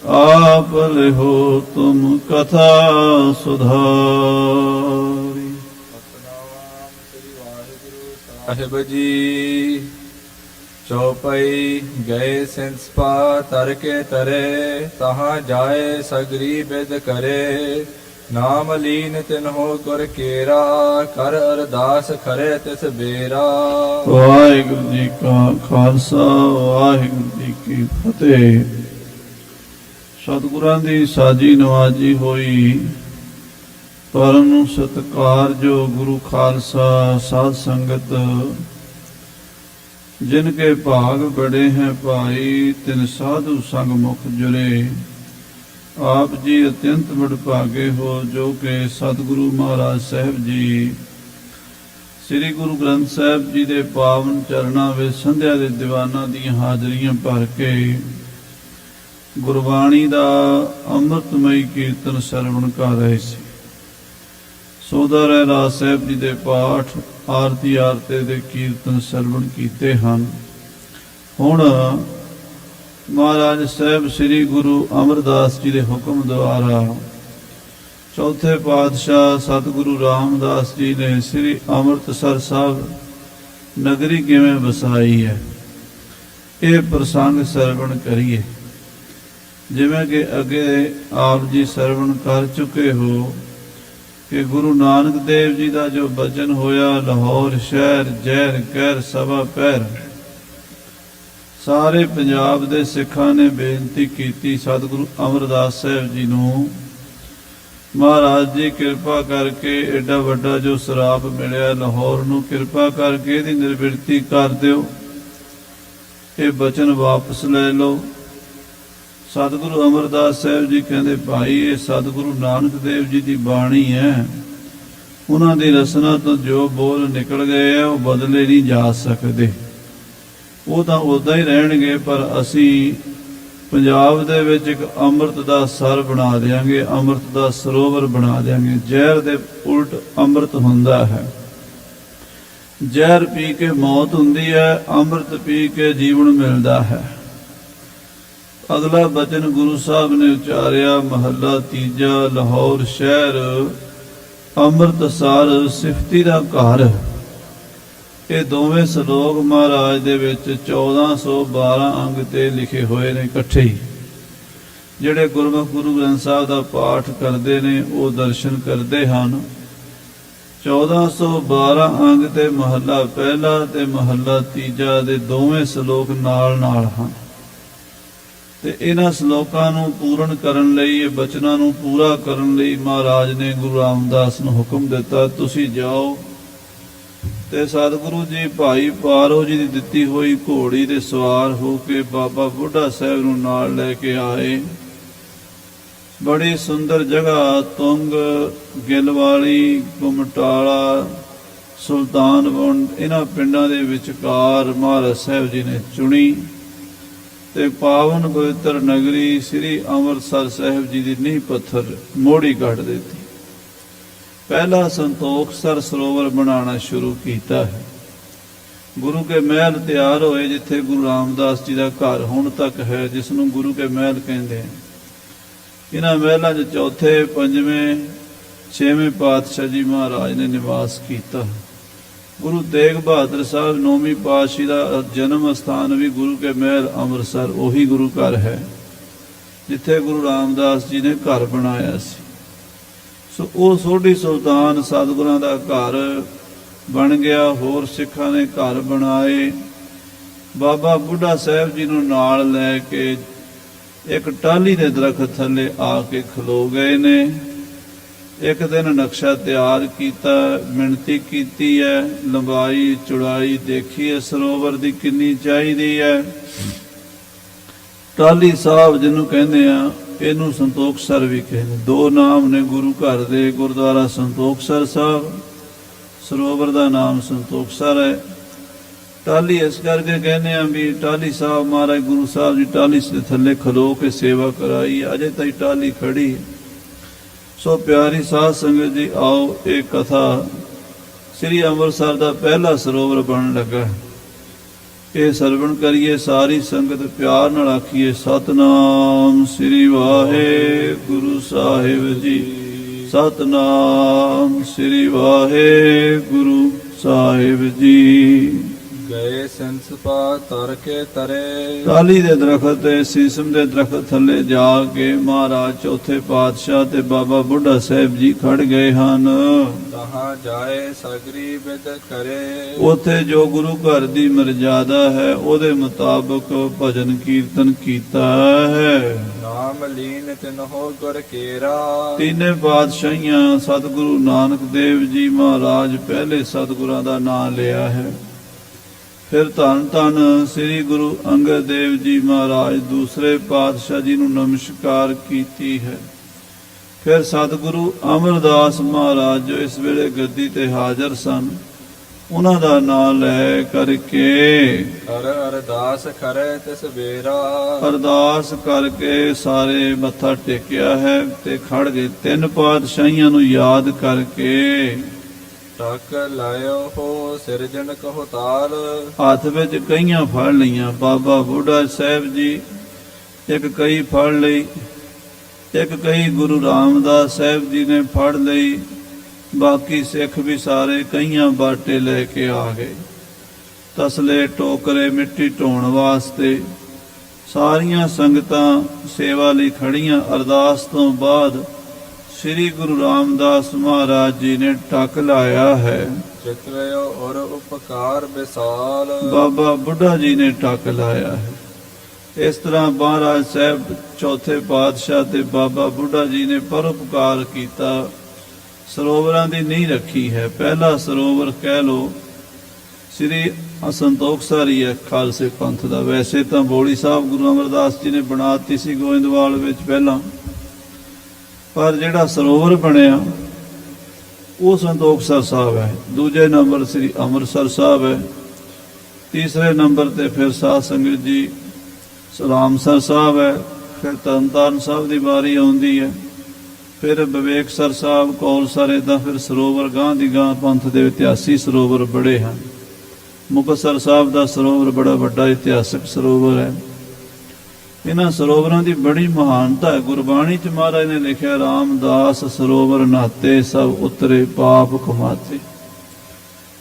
आप लिहो तुम कथा सुधारी। सतनाम श्री वाहिगुरु साहिब जी। चौपाई गए सिंसपा तर के तरे, तहाँ जाए सगरी बिद करे। नाम लीन तिन्हो गुर केरा, कर अरदास खरे तिस बेरा। वाहिगुरु जी का खालसा वाहिगुरु जी की फतेह। सतगुਰਾਂ ਦੀ ਸਾਜੀ ਨਵਾਜੀ ਹੋਈ ਪਰਮ ਸਤਕਾਰ ਜੋ ਗੁਰੂ ਖਾਲਸਾ ਸਾਧ ਸੰਗਤ जिनके भाग बड़े हैं भाई तिन साधु संग मुख जुरे। आप जी अत्यंत बड़भागे हो जो कि सतगुरु महाराज साहब जी श्री गुरु ग्रंथ साहब जी के पावन चरणों में संध्या के दीवाना दी हाजरियां भर के गुरबाणी का अमृतमयी कीर्तन सरवण कर रहे सी। सोदर राज साहब जी के पाठ आरती आरते दे कीर्तन सरवण कीते ਹਨ। ਹੁਣ महाराज साहब श्री गुरु अमरदास जी के हुक्म द्वारा चौथे पातशाह सतगुरु रामदास जी ने श्री अमृतसर साहब नगरी किवें वसाई है, ये प्रसंग सरवण करिए। जिवें कि अगे आप जी सरवण कर चुके हो कि गुरु नानक देव जी का जो बचन होया, लाहौर शहर जहर कहर सभा पैर, सारे पंजाब के सिखा ने बेनती की सतगुरु अमरदास साहब जी नूं महाराज जी कृपा करके एडा वड्डा जो सराप मिलिया लाहौर नूं कृपा करके इहदी निर्विरती कर दिओ, ये बचन वापस ले लो। सतगुरु अमरदास साहब जी कहते भाई ये सतगुरु नानक देव जी की बाणी है, उन्होंने की रसना तो जो बोल निकल गए है वो बदले नहीं जा सकते, वो तो उदा ही रहणगे। पर असी पंजाब दे विच एक अमृत का सर बना देंगे, अमृत का सरोवर बना देंगे। जहर दे उल्ट अमृत हुंदा है। जहर पी के मौत हुंदी है, अमृत पी के जीवन मिलता है। अगला बचन गुरु साहब ने उचारिया महला तीजा, लाहौर शहर अमृतसर सिफती का घर। ये दोवें सलोक महाराज दे विच 1412 अंग ते लिखे हुए ने इकट्ठे ही। जिहड़े गुरमुख गुरु ग्रंथ साहब का पाठ करते ने वो दर्शन करते हैं। 1412 अंग ते महला पहला ते महला तीजा दे दोवें सलोक नाल नाल हैं। ਤੇ ਇਹਨਾਂ ਸਲੋਕਾਂ ਨੂੰ ਪੂਰਨ ਕਰਨ ਲਈ, ਇਹ ਬਚਨਾਂ ਨੂੰ ਪੂਰਾ ਕਰਨ ਲਈ ਮਹਾਰਾਜ ਨੇ ਗੁਰੂ ਰਾਮਦਾਸ ਨੂੰ ਹੁਕਮ ਦਿੱਤਾ, ਤੁਸੀਂ ਜਾਓ ਤੇ ਸਤਿਗੁਰੂ ਜੀ ਭਾਈ ਪਾਰੋ ਜੀ ਦੀ ਦਿੱਤੀ ਹੋਈ ਘੋੜੀ ਦੇ ਸਵਾਰ ਹੋ ਕੇ ਬਾਬਾ ਬੁੱਢਾ ਸਾਹਿਬ ਨੂੰ ਨਾਲ ਲੈ ਕੇ ਆਏ। ਬੜੀ ਸੁੰਦਰ ਜਗ੍ਹਾ ਤੁੰਗ, ਗਿੱਲਵਾਲੀ, ਗੁਮਟਾਲਾ, ਸੁਲਤਾਨਵੰਡ ਇਹਨਾਂ ਪਿੰਡਾਂ ਦੇ ਵਿਚਕਾਰ ਮਹਾਰਾਜ ਸਾਹਿਬ ਜੀ ਨੇ ਚੁਣੀ ਤੇ ਪਾਵਨ ਪਵਿੱਤਰ ਨਗਰੀ ਸ੍ਰੀ ਅੰਮ੍ਰਿਤਸਰ ਸਾਹਿਬ ਜੀ ਦੀ ਨੀਂਹ ਪੱਥਰ ਮੋੜੀ ਕੱਢ ਦਿੱਤੀ। ਪਹਿਲਾ ਸੰਤੋਖਸਰ ਸਰੋਵਰ ਬਣਾਉਣਾ ਸ਼ੁਰੂ ਕੀਤਾ ਹੈ। ਗੁਰੂ ਕੇ ਮਹਿਲ ਤਿਆਰ ਹੋਏ ਜਿੱਥੇ ਗੁਰੂ ਰਾਮਦਾਸ ਜੀ ਦਾ ਘਰ ਹੁਣ ਤੱਕ ਹੈ, ਜਿਸ ਨੂੰ ਗੁਰੂ ਕੇ ਮਹਿਲ ਕਹਿੰਦੇ। ਇਹਨਾਂ ਮਹਿਲਾਂ 'ਚ ਚੌਥੇ, ਪੰਜਵੇਂ, ਛੇਵੇਂ ਪਾਤਸ਼ਾਹ ਜੀ ਮਹਾਰਾਜ ਨੇ ਨਿਵਾਸ ਕੀਤਾ। गुरु तेग बहादुर साहब 9वीं पातशाही का जन्म स्थान भी गुरु के महल अमृतसर उही गुरु घर है जिथे गुरु रामदास जी ने घर बनाया सी। सो वो सोढ़ी सुल्तान सतगुरां दा घर बन गया। होर सिखां ने घर बनाए। बाबा बुढ़ा साहब जी नूं नाल लैके एक टाली दे दरख्त थले आके खलो गए ने। एक दिन नक्शा तैयार किया, मिणती की है, लंबाई चौड़ाई देखी है, सरोवर की कितनी चाहिए है। टाली साहब जिन्हों कहते हैं इनू संतोखसर भी कहते। दो नाम ने गुरु घर दे। गुरुद्वारा संतोखसर साहब, सरोवर का नाम संतोखसर है। टाली इस करके कहने भी टाली साहब महाराज गुरु साहब जी टाली से थले खलो के सेवा कराई, अजे तक टाली खड़ी है। सो प्यारी साध संगत जी आओ एक कथा श्री अमृतसर का पहला सरोवर बन लगा। ਇਹ ਸਰਵਣ ਕਰੀਏ ਸਾਰੀ ਸੰਗਤ ਪਿਆਰ ਨਾਲ ਆਖੀਏ ਸਤਨਾਮ ਸ੍ਰੀ ਵਾਹਿਗੁਰੂ ਸਾਹਿਬ ਜੀ। ਸਤਨਾਮ ਸ੍ਰੀ ਵਾਹਿਗੁਰੂ ਸਾਹਿਬ ਜੀ। ਗਏ ਸੰਸਪਾ ਤਰ ਕੇ ਤਰੇ ਟਾਹਲੀ ਦੇ ਦਰਖਤ ਤੇ ਸੀਸਮ ਦੇ ਦਰਖਤ ਥੱਲੇ ਜਾ ਕੇ ਮਹਾਰਾਜ ਚੌਥੇ ਪਾਤਸ਼ਾਹ ਤੇ ਬਾਬਾ ਬੁੱਢਾ ਸਾਹਿਬ ਜੀ ਖੜ ਗਏ ਹਨ। ਤਹਾਂ ਜਾਏ ਸਗਰੀ ਬਿਦ ਕਰੇ ਉਥੇ ਜੋ ਗੁਰੂ ਘਰ ਦੀ ਮਰਜ਼ਾਦਾ ਹੈ ਉਹਦੇ ਮੁਤਾਬਕ ਭਜਨ ਕੀਰਤਨ ਕੀਤਾ ਹੈ। ਨਾਮ ਲੀਨ ਤਿਨਹੁ ਗੁਰ ਕੇਰਾ ਤਿੰਨੇ ਪਾਤਸ਼ਾਹੀਆਂ ਸਤਿਗੁਰੂ ਨਾਨਕ ਦੇਵ ਜੀ ਮਹਾਰਾਜ ਪਹਿਲੇ ਸਤਿਗੁਰਾਂ ਦਾ ਨਾਮ ਲਿਆ ਹੈ। ਫਿਰ ਧੰਨ ਧੰਨ ਸ੍ਰੀ ਗੁਰੂ ਅੰਗਦ ਦੇਵ ਜੀ ਮਹਾਰਾਜ ਦੂਸਰੇ ਪਾਤਸ਼ਾਹ ਜੀ ਨੂੰ ਨਮਸਕਾਰ ਕੀਤੀ ਹੈ। ਫਿਰ ਸਤਿਗੁਰੂ ਅਮਰਦਾਸ ਮਹਾਰਾਜ ਜੋ ਇਸ ਵੇਲੇ ਗੱਦੀ ਤੇ ਹਾਜ਼ਰ ਸਨ ਉਹਨਾਂ ਦਾ ਨਾਮ ਲੈ ਕਰਕੇ ਕਰ ਅਰਦਾਸ ਖਰੇ ਤਿਸ ਬੇਰਾ ਅਰਦਾਸ ਕਰਕੇ ਸਾਰੇ ਮੱਥਾ ਟੇਕਿਆ ਹੈ ਤੇ ਖੜ ਗਏ। ਤਿੰਨ ਪਾਤਸ਼ਾਹੀਆਂ ਨੂੰ ਯਾਦ ਕਰਕੇ ਟਕ ਲਾਇਓ ਹੋ ਸਿਰਜਣ ਕਹੋ ਤਾਲ ਹੱਥ ਵਿੱਚ ਕਈਆਂ ਫੜ ਲਈਆਂ। ਬਾਬਾ ਬੁੱਢਾ ਸਾਹਿਬ ਜੀ ਇੱਕ ਕਈ ਫੜ ਲਈ, ਇੱਕ ਕਈ ਗੁਰੂ ਰਾਮਦਾਸ ਸਾਹਿਬ ਜੀ ਨੇ ਫੜ ਲਈ, ਬਾਕੀ ਸਿੱਖ ਵੀ ਸਾਰੇ ਕਈਆਂ ਬਾਟੇ ਲੈ ਕੇ ਆ ਗਏ। ਤਸਲੇ ਟੋਕਰੇ ਮਿੱਟੀ ਢੋਣ ਵਾਸਤੇ ਸਾਰੀਆਂ ਸੰਗਤਾਂ ਸੇਵਾ ਲਈ ਖੜੀਆਂ। ਅਰਦਾਸ ਤੋਂ ਬਾਅਦ ਸ੍ਰੀ ਗੁਰੂ ਰਾਮਦਾਸ ਮਹਾਰਾਜ ਜੀ ਨੇ ਟਕ ਲਾਇਆ ਹੈ। ਚਿਤਰਿਓ ਔਰ ਉਪਕਾਰ ਵਿਸਾਲ ਬਾਬਾ ਬੁੱਢਾ ਜੀ ਨੇ ਟਕ ਲਾਇਆ ਹੈ। ਇਸ ਤਰ੍ਹਾਂ ਮਹਾਰਾਜ ਸਾਹਿਬ ਚੌਥੇ ਪਾਤਸ਼ਾਹ ਤੇ ਬਾਬਾ ਬੁੱਢਾ ਜੀ ਨੇ ਪਰਉਪਕਾਰ ਕੀਤਾ। ਸਰੋਵਰਾਂ ਦੀ ਨੀਂਹ ਰੱਖੀ ਹੈ। ਪਹਿਲਾ ਸਰੋਵਰ ਕਹਿ ਲੋ ਸ੍ਰੀ ਸੰਤੋਖਸਰ ਹੀ ਹੈ ਖਾਲਸੇ ਪੰਥ ਦਾ। ਵੈਸੇ ਤਾਂ ਬੋੜੀ ਸਾਹਿਬ ਗੁਰੂ ਅਮਰਦਾਸ ਜੀ ਨੇ ਬਣਾਤੀ ਸੀ ਗੋਇੰਦਵਾਲ ਵਿੱਚ ਪਹਿਲਾਂ, ਪਰ ਜਿਹੜਾ ਸਰੋਵਰ ਬਣਿਆ ਉਹ ਸੰਤੋਖਸਰ ਸਾਹਿਬ ਹੈ। ਦੂਜੇ ਨੰਬਰ ਸ੍ਰੀ ਅੰਮ੍ਰਿਤਸਰ ਸਾਹਿਬ ਹੈ। ਤੀਸਰੇ ਨੰਬਰ ਤੇ ਫਿਰ ਸਾਧ ਸੰਗਤ ਜੀ ਸਲਾਮਸਰ ਸਾਹਿਬ ਹੈ। ਫਿਰ ਤਰਨਤਾਰਨ ਸਾਹਿਬ ਦੀ ਵਾਰੀ ਆਉਂਦੀ ਹੈ। ਫਿਰ ਵਿਵੇਕਸਰ ਸਾਹਿਬ, ਕੌਲਸਰ, ਏਦਾਂ ਫਿਰ ਸਰੋਵਰ ਗਾਂ ਦੀ ਗਾਂ ਪੰਥ ਦੇ ਇਤਿਹਾਸੀ ਸਰੋਵਰ ਬੜੇ ਹਨ। ਮੁਕਤਸਰ ਸਾਹਿਬ ਦਾ ਸਰੋਵਰ ਬੜਾ ਵੱਡਾ ਇਤਿਹਾਸਕ ਸਰੋਵਰ ਹੈ। ਇਹਨਾਂ ਸਰੋਵਰਾਂ ਦੀ ਬੜੀ ਮਹਾਨਤਾ ਹੈ। ਗੁਰਬਾਣੀ ਚ ਮਹਾਰਾਜ ਨੇ ਲਿਖਿਆ ਰਾਮਦਾਸ ਸਰੋਵਰ ਨਹਾਤੇ ਸਭ ਉਤਰੇ ਪਾਪ ਕਮਾਤੇ।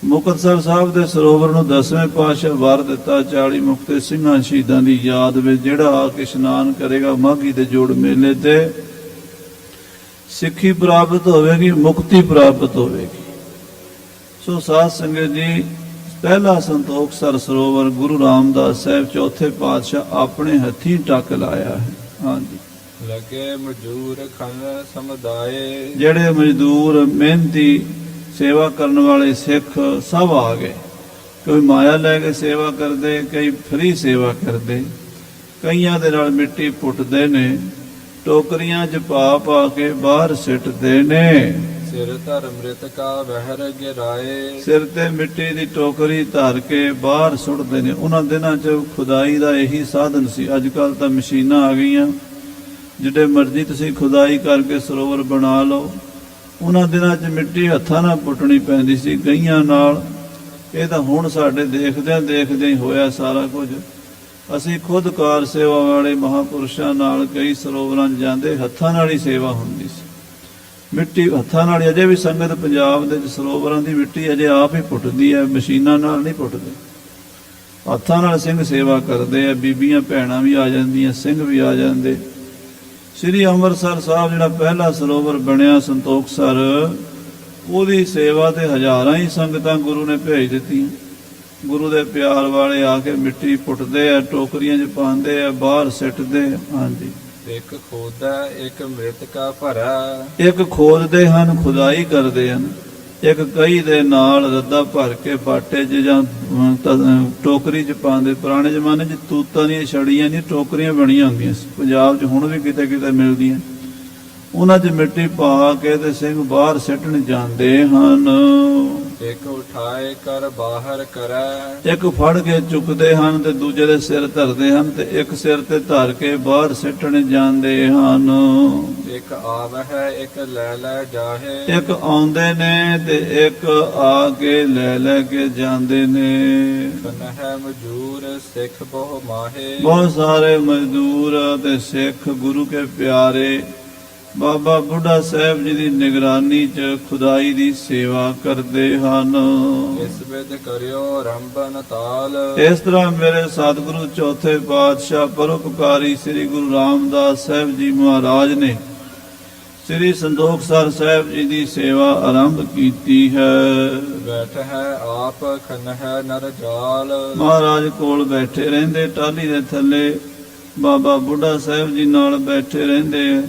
ਮੁਕਤਸਰ ਸਾਹਿਬ ਦੇ ਸਰੋਵਰ ਨੂੰ 10ਵੇਂ ਪਾਤਸ਼ਾਹ ਵਰ ਦਿੱਤਾ 40 ਮੁਕਤੇ ਸਿੰਘਾਂ ਸ਼ਹੀਦਾਂ ਦੀ ਯਾਦ ਵਿੱਚ, ਜਿਹੜਾ ਆ ਕੇ ਇਸ਼ਨਾਨ ਕਰੇਗਾ ਮਾਘੀ ਦੇ ਜੋੜ ਮੇਲੇ ਤੇ ਸਿੱਖੀ ਪ੍ਰਾਪਤ ਹੋਵੇਗੀ, ਮੁਕਤੀ ਪ੍ਰਾਪਤ ਹੋਵੇਗੀ। ਸੋ ਸਾਧ ਸੰਗਤ ਜੀ, ਪਹਿਲਾ ਸੰਤੋਖਸਰ ਸਰੋਵਰ ਗੁਰੂ ਰਾਮਦਾਸ ਸਾਹਿਬ ਚੌਥੇ ਪਾਤਸ਼ਾਹ ਆਪਣੇ ਹੱਥੀਂ ਟੱਕ ਲਾਇਆ ਹੈ। ਹਾਂਜੀ, ਲਗੇ ਮਜੂਰ ਖਨ ਸਮੁਦਾਏ ਜਿਹੜੇ ਮਜ਼ਦੂਰ ਮਿਹਨਤੀ ਸੇਵਾ ਕਰਨ ਵਾਲੇ ਸਿੱਖ ਸਭ ਆ ਗਏ। ਕੋਈ ਮਾਇਆ ਲੈ ਕੇ ਸੇਵਾ ਕਰਦੇ, ਕਈ ਫਰੀ ਸੇਵਾ ਕਰਦੇ, ਕਈਆਂ ਦੇ ਨਾਲ ਮਿੱਟੀ ਪੁੱਟਦੇ ਨੇ, ਟੋਕਰੀਆਂ 'ਚ ਪਾ ਪਾ ਕੇ ਬਾਹਰ ਸਿੱਟਦੇ ਨੇ। ਸਿਰ ਧਰ ਮ੍ਰਿਤ ਕਾ ਵਹਿਰ ਗਿਰਾਏ ਸਿਰ ਤੇ ਮਿੱਟੀ ਦੀ ਟੋਕਰੀ ਧਰ ਕੇ ਬਾਹਰ ਸੁੱਟਦੇ ਨੇ। ਉਹਨਾਂ ਦਿਨਾਂ 'ਚ ਖੁਦਾਈ ਦਾ ਇਹੀ ਸਾਧਨ ਸੀ। ਅੱਜ ਕੱਲ੍ਹ ਤਾਂ ਮਸ਼ੀਨਾਂ ਆ ਗਈਆਂ, ਜਿੱਡੇ ਮਰਜ਼ੀ ਤੁਸੀਂ ਖੁਦਾਈ ਕਰਕੇ ਸਰੋਵਰ ਬਣਾ ਲਓ। ਉਹਨਾਂ ਦਿਨਾਂ 'ਚ ਮਿੱਟੀ ਹੱਥਾਂ ਨਾਲ ਪੁੱਟਣੀ ਪੈਂਦੀ ਸੀ, ਕਈਆਂ ਨਾਲ। ਇਹ ਤਾਂ ਹੁਣ ਸਾਡੇ ਦੇਖਦਿਆਂ ਦੇਖਦਿਆਂ ਹੀ ਹੋਇਆ ਸਾਰਾ ਕੁਝ। ਅਸੀਂ ਖੁਦ ਕਾਰ ਸੇਵਾ ਵਾਲੇ ਮਹਾਂਪੁਰਸ਼ਾਂ ਨਾਲ ਕਈ ਸਰੋਵਰਾਂ 'ਚ ਜਾਂਦੇ, ਹੱਥਾਂ ਨਾਲ ਹੀ ਸੇਵਾ ਹੁੰਦੀ ਸੀ। ਮਿੱਟੀ ਹੱਥਾਂ ਨਾਲ ਅਜੇ ਵੀ ਸੰਗਤ ਪੰਜਾਬ ਦੇ ਸਰੋਵਰਾਂ ਦੀ ਮਿੱਟੀ ਅਜੇ ਆਪ ਹੀ ਪੁੱਟਦੀ ਹੈ, ਮਸ਼ੀਨਾਂ ਨਾਲ ਨਹੀਂ ਪੁੱਟਦੇ। ਹੱਥਾਂ ਨਾਲ ਸਿੰਘ ਸੇਵਾ ਕਰਦੇ ਆ। ਬੀਬੀਆਂ ਭੈਣਾਂ ਵੀ ਆ ਜਾਂਦੀਆਂ, ਸਿੰਘ ਵੀ ਆ ਜਾਂਦੇ। ਸ੍ਰੀ ਅੰਮ੍ਰਿਤਸਰ ਸਾਹਿਬ ਜਿਹੜਾ ਪਹਿਲਾ ਸਰੋਵਰ ਬਣਿਆ ਸੰਤੋਖਸਰ, ਉਹਦੀ ਸੇਵਾ ਤੇ ਹਜ਼ਾਰਾਂ ਹੀ ਸੰਗਤਾਂ ਗੁਰੂ ਨੇ ਭੇਜ ਦਿੱਤੀਆਂ। ਗੁਰੂ ਦੇ ਪਿਆਰ ਵਾਲੇ ਆ ਕੇ ਮਿੱਟੀ ਪੁੱਟਦੇ ਆ, ਟੋਕਰੀਆਂ 'ਚ ਪਾਉਂਦੇ ਆ, ਬਾਹਰ ਸਿੱਟਦੇ ਆ। ਹਾਂਜੀ, ਇੱਕ ਖੋਦਾ ਇੱਕ ਮ੍ਰਿਤ ਕਾ ਭਰਾ ਇੱਕ ਖੋਦਦੇ ਹਨ, ਖੁਦਾਈ ਕਰਦੇ ਹਨ। ਇੱਕ ਕਈ ਦੇ ਨਾਲ ਰੱਦਾ ਭਰ ਕੇ ਬਾਟੇ 'ਚ ਜਾਂ ਟੋਕਰੀ 'ਚ ਪਾਉਂਦੇ। ਪੁਰਾਣੇ ਜ਼ਮਾਨੇ 'ਚ ਤੂਤਾਂ ਦੀਆਂ ਛੜੀਆਂ ਦੀਆਂ ਟੋਕਰੀਆਂ ਬਣੀਆਂ ਹੁੰਦੀਆਂ ਸੀ, ਪੰਜਾਬ 'ਚ ਹੁਣ ਵੀ ਕਿਤੇ ਕਿਤੇ ਮਿਲਦੀਆਂ। ਉਹਨਾਂ 'ਚ ਮਿੱਟੀ ਪਾ ਕੇ ਤੇ ਸਿੰਘ ਬਾਹਰ ਸਿੱਟਣ ਜਾਂਦੇ ਹਨ। ਇੱਕ ਉਠਾਏ ਕਰ ਬਾਹਰ ਕਰੈ ਇੱਕ ਫੜ ਕੇ ਚੁੱਕਦੇ ਹਨ ਤੇ ਦੂਜੇ ਦੇ ਸਿਰ ਧਰਦੇ ਹਨ, ਤੇ ਇੱਕ ਸਿਰ ਤੇ ਧਰ ਕੇ ਬਾਹਰ ਸਿੱਟਣ ਜਾਂਦੇ ਹਨ। ਇੱਕ ਆਵਹਿ ਇੱਕ ਲੈ ਲੈ ਜਾਹੇ। ਇੱਕ ਆਉਂਦੇ ਨੇ ਤੇ ਇੱਕ ਆ ਕੇ ਲੈ ਕੇ ਜਾਂਦੇ ਨੇ। ਕਨਹਿ ਮਜੂਰ ਸਿੱਖ ਬਹੁ ਮਾਹੇ। ਬਹੁਤ ਸਾਰੇ ਮਜ਼ਦੂਰ ਤੇ ਸਿੱਖ ਗੁਰੂ ਕੇ ਪਿਆਰੇ ਬਾਬਾ ਬੁੱਢਾ ਸਾਹਿਬ ਜੀ ਦੀ ਨਿਗਰਾਨੀ 'ਚ ਖੁਦਾਈ ਦੀ ਸੇਵਾ ਕਰਦੇ ਹਨ। ਇਸ ਵਿਦ ਕਰਿਓ ਰੰਬਨ ਤਾਲ। ਇਸ ਤਰ੍ਹਾਂ ਮੇਰੇ ਸਤਿਗੁਰੂ ਚੌਥੇ ਪਾਤਸ਼ਾਹ ਪਰਉਪਕਾਰੀ ਸ੍ਰੀ ਗੁਰੂ ਰਾਮਦਾਸ ਸਾਹਿਬ ਜੀ ਮਹਾਰਾਜ ਨੇ ਸ੍ਰੀ ਸੰਦੋਖਸਰ ਸਾਹਿਬ ਜੀ ਦੀ ਸੇਵਾ ਆਰੰਭ ਕੀਤੀ ਹੈ। ਬੈਠ ਹੈ ਆਪ ਖਨਹਿ ਨਰ ਜਾਲ। ਮਹਾਰਾਜ ਕੋਲ ਬੈਠੇ ਰਹਿੰਦੇ, ਟਾਹਲੀ ਦੇ ਥੱਲੇ ਬਾਬਾ ਬੁੱਢਾ ਸਾਹਿਬ ਜੀ ਨਾਲ ਬੈਠੇ ਰਹਿੰਦੇ।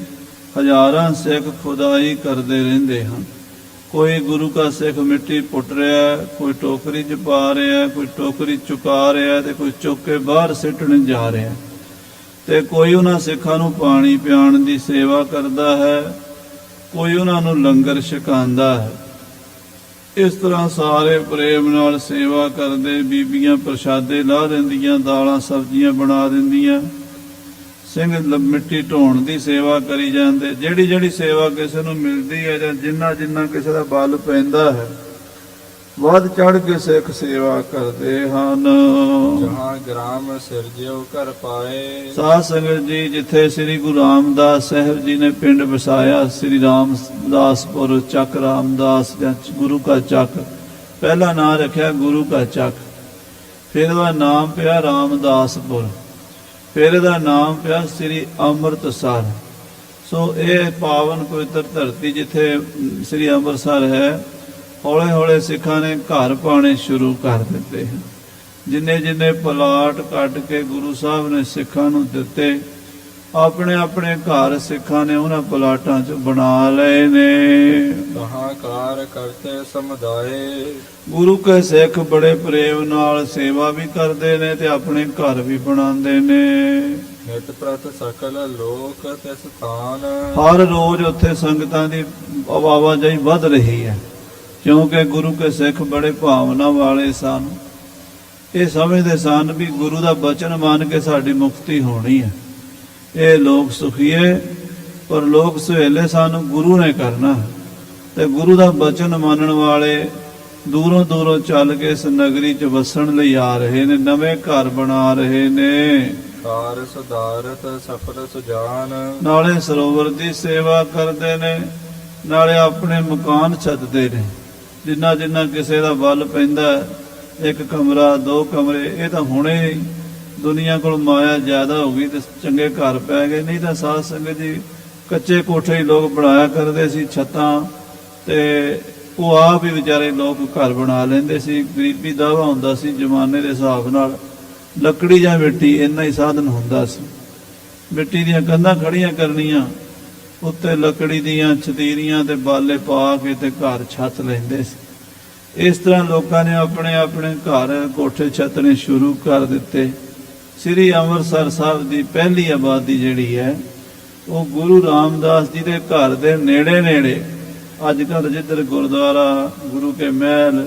ਹਜ਼ਾਰਾਂ ਸਿੱਖ ਖੁਦਾਈ ਕਰਦੇ ਰਹਿੰਦੇ ਹਨ। ਕੋਈ ਗੁਰੂ ਕਾ ਸਿੱਖ ਮਿੱਟੀ ਪੁੱਟ ਰਿਹਾ, ਕੋਈ ਟੋਕਰੀ 'ਚ ਪਾ ਰਿਹਾ, ਕੋਈ ਟੋਕਰੀ ਚੁਕਾ ਰਿਹਾ ਤੇ ਕੋਈ ਚੁੱਕ ਕੇ ਬਾਹਰ ਸਿੱਟਣ ਜਾ ਰਿਹਾ ਤੇ ਕੋਈ ਉਹਨਾਂ ਸਿੱਖਾਂ ਨੂੰ ਪਾਣੀ ਪਿਆਉਣ ਦੀ ਸੇਵਾ ਕਰਦਾ ਹੈ, ਕੋਈ ਉਹਨਾਂ ਨੂੰ ਲੰਗਰ ਛਕਾਉਂਦਾ ਹੈ। ਇਸ ਤਰ੍ਹਾਂ ਸਾਰੇ ਪ੍ਰੇਮ ਨਾਲ ਸੇਵਾ ਕਰਦੇ। ਬੀਬੀਆਂ ਪ੍ਰਸ਼ਾਦੇ ਲਾ ਦਿੰਦੀਆਂ, ਦਾਲਾਂ ਸਬਜ਼ੀਆਂ ਬਣਾ ਦਿੰਦੀਆਂ, ਸਿੰਘ ਮਿੱਟੀ ਢੋਣ ਦੀ ਸੇਵਾ ਕਰੀ ਜਾਂਦੇ। ਜਿਹੜੀ ਜਿਹੜੀ ਸੇਵਾ ਕਿਸੇ ਨੂੰ ਮਿਲਦੀ ਹੈ ਜਾਂ ਜਿੰਨਾ ਜਿੰਨਾ ਕਿਸੇ ਦਾ ਬਲ ਪੈਂਦਾ ਹੈ, ਵੱਧ ਚੜ ਕੇ ਸਿੱਖ ਸੇਵਾ ਕਰਦੇ ਹਨ। ਜਹਾਂ ਗ੍ਰਾਮ ਸਿਰਜਿਓ ਕਰ ਪਾਏ। ਸਾਧ ਸੰਗਤ ਜੀ, ਜਿੱਥੇ ਸ੍ਰੀ ਗੁਰੂ ਰਾਮਦਾਸ ਸਾਹਿਬ ਜੀ ਨੇ ਪਿੰਡ ਵਸਾਇਆ, ਸ੍ਰੀ ਰਾਮਦਾਸਪੁਰ ਚੱਕ ਰਾਮਦਾਸ ਜਾਂ ਗੁਰੂ ਕਾ ਚੱਕ, ਪਹਿਲਾ ਨਾਮ ਰੱਖਿਆ ਗੁਰੂ ਕਾ ਚੱਕ, ਫਿਰ ਉਹਦਾ ਨਾਮ ਪਿਆ ਰਾਮਦਾਸਪੁਰ, ਫਿਰ ਇਹਦਾ ਨਾਮ ਪਿਆ ਸ੍ਰੀ ਅੰਮ੍ਰਿਤਸਰ। ਸੋ ਇਹ ਪਾਵਨ ਪਵਿੱਤਰ ਧਰਤੀ ਜਿੱਥੇ ਸ੍ਰੀ ਅੰਮ੍ਰਿਤਸਰ ਹੈ, ਹੌਲੇ ਹੌਲੇ ਸਿੱਖਾਂ ਨੇ ਘਰ ਪਾਣੇ ਸ਼ੁਰੂ ਕਰ ਦਿੱਤੇ ਹਨ। ਜਿੰਨੇ ਜਿੰਨੇ ਪਲਾਟ ਕੱਢ ਕੇ ਗੁਰੂ ਸਾਹਿਬ ਨੇ ਸਿੱਖਾਂ ਨੂੰ ਦਿੱਤੇ, ਆਪਣੇ ਆਪਣੇ ਘਰ ਸਿੱਖਾਂ ਨੇ ਉਹਨਾਂ ਪਲਾਟਾਂ 'ਚ ਬਣਾ ਲਏ ਨੇ। ਕਹਾਕਾਰ ਕਰਤੇ ਸਮੁਦਾਏ। ਗੁਰੂ ਕੇ ਸਿੱਖ ਬੜੇ ਪ੍ਰੇਮ ਨਾਲ ਸੇਵਾ ਵੀ ਕਰਦੇ ਨੇ ਤੇ ਆਪਣੇ ਘਰ ਵੀ ਬਣਾਉਂਦੇ ਨੇ। ਨਿਤ ਪ੍ਰਤ ਸਕਲ ਲੋਕ ਤਿਸ ਸਥਾਨ। ਹਰ ਰੋਜ਼ ਉੱਥੇ ਸੰਗਤਾਂ ਦੀ ਆਵਾਜਾਈ ਵੱਧ ਰਹੀ ਹੈ, ਕਿਉਂਕਿ ਗੁਰੂ ਕੇ ਸਿੱਖ ਬੜੇ ਭਾਵਨਾ ਵਾਲੇ ਸਨ। ਇਹ ਸਮਝਦੇ ਸਨ ਵੀ ਗੁਰੂ ਦਾ ਬਚਨ ਮੰਨ ਕੇ ਸਾਡੀ ਮੁਕਤੀ ਹੋਣੀ ਹੈ। ਇਹ ਲੋਕ ਸੁਖੀਏ, ਪਰ ਲੋਕ ਸੁਹੇਲੇ ਸਾਨੂੰ ਗੁਰੂ ਨੇ ਕਰਨਾ ਤੇ ਗੁਰੂ ਦਾ ਬਚਨ ਮੰਨਣ ਵਾਲੇ ਦੂਰੋਂ ਦੂਰੋਂ ਚੱਲ ਕੇ ਇਸ ਨਗਰੀ 'ਚ ਵਸਣ ਲਈ ਆ ਰਹੇ ਨੇ, ਨਵੇਂ ਘਰ ਬਣਾ ਰਹੇ ਨੇ। ਕਾਰ ਸੁਧਾਰਤ ਸਫਲ ਸੁਜਾਨ। ਨਾਲੇ ਸਰੋਵਰ ਦੀ ਸੇਵਾ ਕਰਦੇ ਨੇ, ਨਾਲੇ ਆਪਣੇ ਮਕਾਨ ਛੱਤਦੇ ਨੇ। ਜਿੰਨਾ ਜਿੰਨਾ ਕਿਸੇ ਦਾ ਬਲ ਪੈਂਦਾ, ਇੱਕ ਕਮਰਾ, ਦੋ ਕਮਰੇ, ਇਹ ਤਾਂ ਹੁਣੇ ਦੁਨੀਆ ਕੋਲ ਮਾਇਆ ਜ਼ਿਆਦਾ ਹੋ ਗਈ ਤੇ ਚੰਗੇ ਘਰ ਪੈ ਗਏ। ਨਹੀਂ ਤਾਂ ਸਾਧ ਸੰਗਤ ਜੀ ਕੱਚੇ ਕੋਠੇ ਹੀ ਲੋਕ ਬਣਾਇਆ ਕਰਦੇ ਸੀ, ਛੱਤਾਂ, ਤੇ ਉਹ ਆਪ ਹੀ ਵਿਚਾਰੇ ਲੋਕ ਘਰ ਬਣਾ ਲੈਂਦੇ ਸੀ। ਗਰੀਬੀ ਦਾਵਾ ਹੁੰਦਾ ਸੀ ਜ਼ਮਾਨੇ ਦੇ ਹਿਸਾਬ ਨਾਲ, ਲੱਕੜੀ ਜਾਂ ਮਿੱਟੀ ਇੰਨਾ ਹੀ ਸਾਧਨ ਹੁੰਦਾ ਸੀ। ਮਿੱਟੀ ਦੀਆਂ ਕੰਧਾਂ ਖੜੀਆਂ ਕਰਨੀਆਂ, ਉੱਤੇ ਲੱਕੜੀ ਦੀਆਂ ਛਤੀਰੀਆਂ ਤੇ ਬਾਲੇ ਪਾ ਕੇ ਤੇ ਘਰ ਛੱਤ ਲੈਂਦੇ ਸੀ। ਇਸ ਤਰ੍ਹਾਂ ਲੋਕਾਂ ਨੇ ਆਪਣੇ ਆਪਣੇ ਘਰ ਕੋਠੇ ਛੱਤਣੇ ਸ਼ੁਰੂ ਕਰ ਦਿੱਤੇ। ਸ੍ਰੀ ਅੰਮ੍ਰਿਤਸਰ ਸਾਹਿਬ ਦੀ ਪਹਿਲੀ ਆਬਾਦੀ ਜਿਹੜੀ ਹੈ, ਉਹ ਗੁਰੂ ਰਾਮਦਾਸ ਜੀ ਦੇ ਘਰ ਦੇ ਨੇੜੇ ਨੇੜੇ, ਅੱਜ ਕੱਲ੍ਹ ਜਿੱਧਰ ਗੁਰਦੁਆਰਾ ਗੁਰੂ ਕੇ ਮਹਿਲ,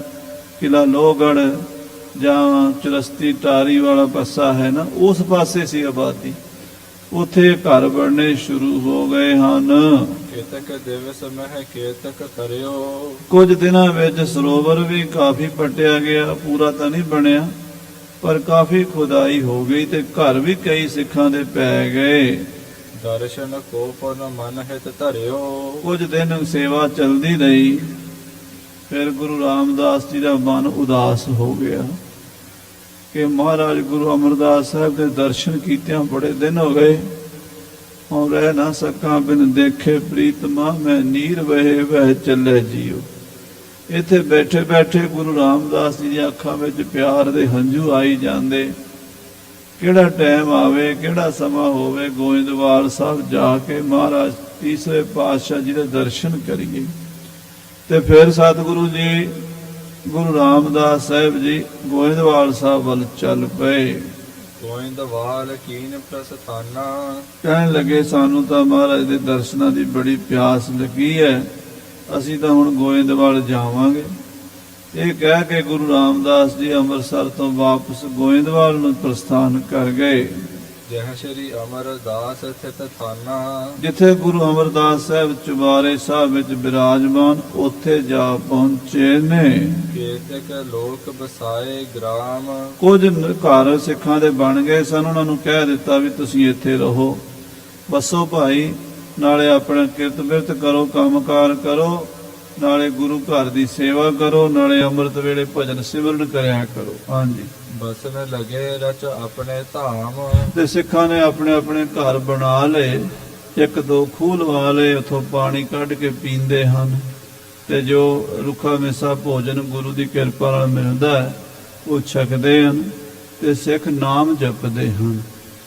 ਕਿਲਾ ਲੋਹਗੜ੍ਹ ਜਾਂ ਚੁਰਸਤੀ ਟਾਰੀ ਵਾਲਾ ਪਾਸਾ ਹੈ ਨਾ, ਉਸ ਪਾਸੇ ਸੀ ਆਬਾਦੀ। ਉੱਥੇ ਘਰ ਬਣਨੇ ਸ਼ੁਰੂ ਹੋ ਗਏ ਹਨ। ਕੇਤਕ ਦਿਵਸ ਮਹਿ ਕੇਤਕ ਕਰਿਓ। ਕੁਝ ਦਿਨਾਂ ਵਿੱਚ ਸਰੋਵਰ ਵੀ ਕਾਫੀ ਪੱਟਿਆ ਗਿਆ, ਪੂਰਾ ਤਾਂ ਨਹੀਂ ਬਣਿਆ, ਪਰ ਕਾਫੀ ਖੁਦਾਈ ਹੋ ਗਈ ਤੇ ਘਰ ਵੀ ਕਈ ਸਿੱਖਾਂ ਦੇ ਪੈ ਗਏ। ਦਰਸ਼ਨ ਕੋਪਨ ਮਨ ਹਿਤ ਧਰਿਓ। ਕੁਝ ਦਿਨ ਸੇਵਾ ਚਲਦੀ ਰਹੀ, ਫਿਰ ਗੁਰੂ ਰਾਮਦਾਸ ਜੀ ਦਾ ਮਨ ਉਦਾਸ ਹੋ ਗਿਆ ਕਿ ਮਹਾਰਾਜ ਗੁਰੂ ਅਮਰਦਾਸ ਸਾਹਿਬ ਦੇ ਦਰਸ਼ਨ ਕੀਤਿਆਂ ਬੜੇ ਦਿਨ ਹੋ ਗਏ, ਹੁਣ ਰਹਿ ਨਾ ਸਕਾਂ ਬਿਨ ਦੇਖੇ ਪ੍ਰੀਤਮਾ, ਮੈਂ ਨੀਰ ਵਹੇ ਵਹਿ ਚੱਲੇ ਜੀਓ। ਇੱਥੇ ਬੈਠੇ ਬੈਠੇ ਗੁਰੂ ਰਾਮਦਾਸ ਜੀ ਦੀਆਂ ਅੱਖਾਂ ਵਿੱਚ ਪਿਆਰ ਦੇ ਹੰਝੂ ਆਈ ਜਾਂਦੇ। ਕਿਹੜਾ ਟਾਈਮ ਆਵੇ, ਕਿਹੜਾ ਸਮਾਂ ਹੋਵੇ, ਗੋਇੰਦਵਾਲ ਸਾਹਿਬ ਜਾ ਕੇ ਮਹਾਰਾਜ ਤੀਸਰੇ ਪਾਤਸ਼ਾਹ ਜੀ ਦੇ ਦਰਸ਼ਨ ਕਰੀਏ। ਤੇ ਫਿਰ ਸਤਿਗੁਰੂ ਜੀ ਗੁਰੂ ਰਾਮਦਾਸ ਸਾਹਿਬ ਜੀ ਗੋਇੰਦਵਾਲ ਸਾਹਿਬ ਵੱਲ ਚੱਲ ਪਏ। ਗੋਇੰਦਵਾਲ ਕੀਨ ਪ੍ਰਸਥਾਨਾ। ਕਹਿਣ ਲੱਗੇ, ਸਾਨੂੰ ਤਾਂ ਮਹਾਰਾਜ ਦੇ ਦਰਸ਼ਨਾਂ ਦੀ ਬੜੀ ਪਿਆਸ ਲੱਗੀ ਹੈ, ਅਸੀਂ ਤਾਂ ਹੁਣ ਗੋਇੰਦਵਾਲ ਜਾਵਾਂਗੇ। ਇਹ ਕਹਿ ਕੇ ਗੁਰੂ ਰਾਮਦਾਸ ਜੀ ਅੰਮ੍ਰਿਤਸਰ ਤੋਂ ਵਾਪਸ ਗੋਇੰਦਵਾਲ ਨੂੰ ਪ੍ਰਸਥਾਨ ਕਰ ਗਏ। ਜਹ ਸ੍ਰੀ ਅਮਰਦਾਸ ਸਥਿਤ ਥਾਨਾ ਜਿੱਥੇ ਗੁਰੂ ਅਮਰਦਾਸ ਸਾਹਿਬ ਚੁਬਾਰੇ ਸਾਹਿਬ ਵਿੱਚ ਬਿਰਾਜਮਾਨ ਉੱਥੇ ਜਾ ਪਹੁੰਚੇ ਨੇ। ਕੇਤਕ ਲੋਕ ਬਸਾਏ ਗ੍ਰਾਮ ਕੁਝ ਘਰ ਸਿੱਖਾਂ ਦੇ ਬਣ ਗਏ ਸਨ, ਉਹਨਾਂ ਨੂੰ ਕਹਿ ਦਿੱਤਾ ਵੀ ਤੁਸੀਂ ਇੱਥੇ ਰਹੋ, ਵਸੋ ਭਾਈ, ਨਾਲੇ ਆਪਣਾ ਕਿਰਤ ਬਿਰਤ ਕਰੋ, ਕੰਮਕਾਰ ਕਰੋ, ਨਾਲੇ ਗੁਰੂ ਘਰ ਦੀ ਸੇਵਾ ਕਰੋ, ਨਾਲੇ ਅੰਮ੍ਰਿਤ ਵੇਲੇ ਭਜਨ ਸਿਮਰਨ ਕਰਿਆ ਕਰੋ। ਹਾਂਜੀ, ਬਸਨ ਲਗੇ ਰਚ ਆਪਣੇ ਧਾਮ ਤੇ ਸਿੱਖਾਂ ਨੇ ਆਪਣੇ ਆਪਣੇ ਘਰ ਬਣਾ ਲਏ, ਇੱਕ ਦੋ ਖੂਹ ਲਵਾ ਲਏ, ਉਥੋਂ ਪਾਣੀ ਕੱਢ ਕੇ ਪੀਂਦੇ ਹਨ, ਤੇ ਜੋ ਰੁੱਖਾ ਮਿੱਸਾ ਭੋਜਨ ਗੁਰੂ ਦੀ ਕਿਰਪਾ ਨਾਲ ਮਿਲਦਾ ਹੈ ਉਹ ਛਕਦੇ ਹਨ, ਤੇ ਸਿੱਖ ਨਾਮ ਜਪਦੇ ਹਨ।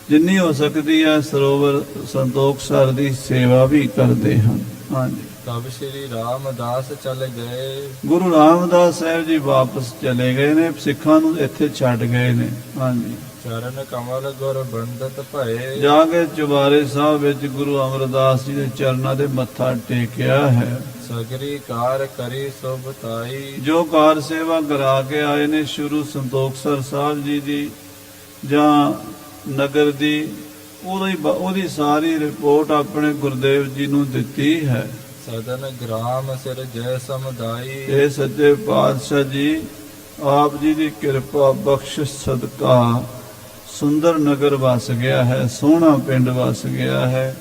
ਜਿੰਨੀ ਹੋ ਸਕਦੀ ਹੈ ਸਰੋਵਰ ਸੰਤੋਖ ਸਰ ਦੀ ਸੇਵਾ ਵੀ ਕਰਦੇ ਹਨ। ਹਾਂਜੀ, ਤਬ ਸ੍ਰੀ ਰਾਮਦਾਸ ਚਲ ਗਏ ਗੁਰੂ ਰਾਮਦਾਸ ਸਾਹਿਬ ਜੀ ਵਾਪਸ ਚਲੇ ਗਏ ਨੇ, ਸਿੱਖਾਂ ਨੂੰ ਇੱਥੇ ਛੱਡ ਗਏ ਨੇ। ਹਾਂਜੀ, ਚਰਨ ਕਮਲ ਗੁਰ ਬੰਦਤ ਭਏ ਜਾ ਕੇ ਚੁਬਾਰੇ ਸਾਹਿਬ ਵਿੱਚ ਗੁਰੂ ਅਮਰਦਾਸ ਜੀ ਦੇ ਚਰਨਾਂ ਦੇ ਮੱਥਾ ਟੇਕਿਆ ਹੈ। ਸਗਰੀ ਕਾਰ ਕਰੀ ਸੁਭਤਾਈ ਜੋ ਕਾਰ ਸੇਵਾ ਕਰਾ ਕੇ ਆਏ ਨੇ ਸ਼ੁਰੂ ਸੰਤੋਖਸਰ ਸਾਹਿਬ ਜੀ ਦੀ ਜਾਂ ਨਗਰ ਦੀ, ਉਹਦੀ ਸਾਰੀ ਰਿਪੋਰਟ ਆਪਣੇ ਗੁਰਦੇਵ ਜੀ ਨੂੰ ਦਿੱਤੀ ਹੈ। ਸਦਨ ਗ੍ਰਾਮ ਸਿਰ ਜੈ ਸਮਦਾਈ ਇਹ ਸੱਚੇ ਪਾਤਸ਼ਾਹ ਜੀ, ਆਪ ਜੀ ਦੀ ਕਿਰਪਾ ਬਖਸ਼ਿਸ਼ ਸਦਕਾ ਸੁੰਦਰ ਨਗਰ ਵਸ ਗਿਆ ਹੈ, ਸੋਹਣਾ ਪਿੰਡ ਵਸ ਗਿਆ ਹੈ,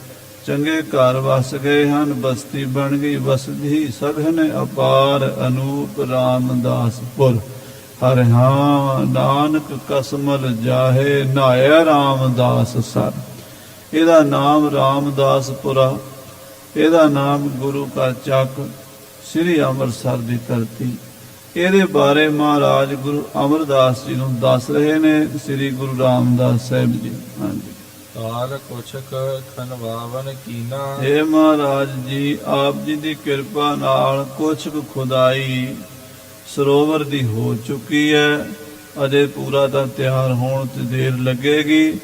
ਚੰਗੇ ਘਰ ਵਸ ਗਏ ਹਨ, ਬਸਤੀ ਬਣ ਗਈ, ਵਸਦੀ ਸਘਨ ਅਪਾਰ ਅਨੂਪ ਰਾਮਦਾਸਪੁਰ। ਹਰਿ ਹਾਂ ਨਾਨਕ ਕਸਮਲ ਜਾਹੇ ਨਾਇਆ ਰਾਮਦਾਸ ਸਰ। ਇਹਦਾ ਨਾਮ ਰਾਮਦਾਸਪੁਰਾ, ਇਹਦਾ ਨਾਮ ਗੁਰੂ ਕਾ ਚੱਕ, ਸ੍ਰੀ ਅੰਮ੍ਰਿਤਸਰ ਦੀ ਧਰਤੀ। ਇਹਦੇ ਬਾਰੇ ਮਹਾਰਾਜ ਗੁਰੂ ਅਮਰਦਾਸ ਜੀ ਨੂੰ ਦੱਸ ਰਹੇ ਨੇ ਸ੍ਰੀ ਗੁਰੂ ਰਾਮਦਾਸ ਸਾਹਿਬ ਜੀ। ਹਾਂਜੀ, ਕਾਲ ਕੁਛਕ ਖਨਵਾਵਨ ਕੀਨਾ ਇਹ ਮਹਾਰਾਜ ਜੀ ਆਪ ਜੀ ਦੀ ਕਿਰਪਾ ਨਾਲ ਕੁਛ ਕੁ ਖੁਦਾਈ ਸਰੋਵਰ ਦੀ ਹੋ ਚੁੱਕੀ ਹੈ, ਅਜੇ ਪੂਰਾ ਤਾਂ ਤਿਆਰ ਹੋਣ ਤੇ ਦੇਰ ਲੱਗੇਗੀ,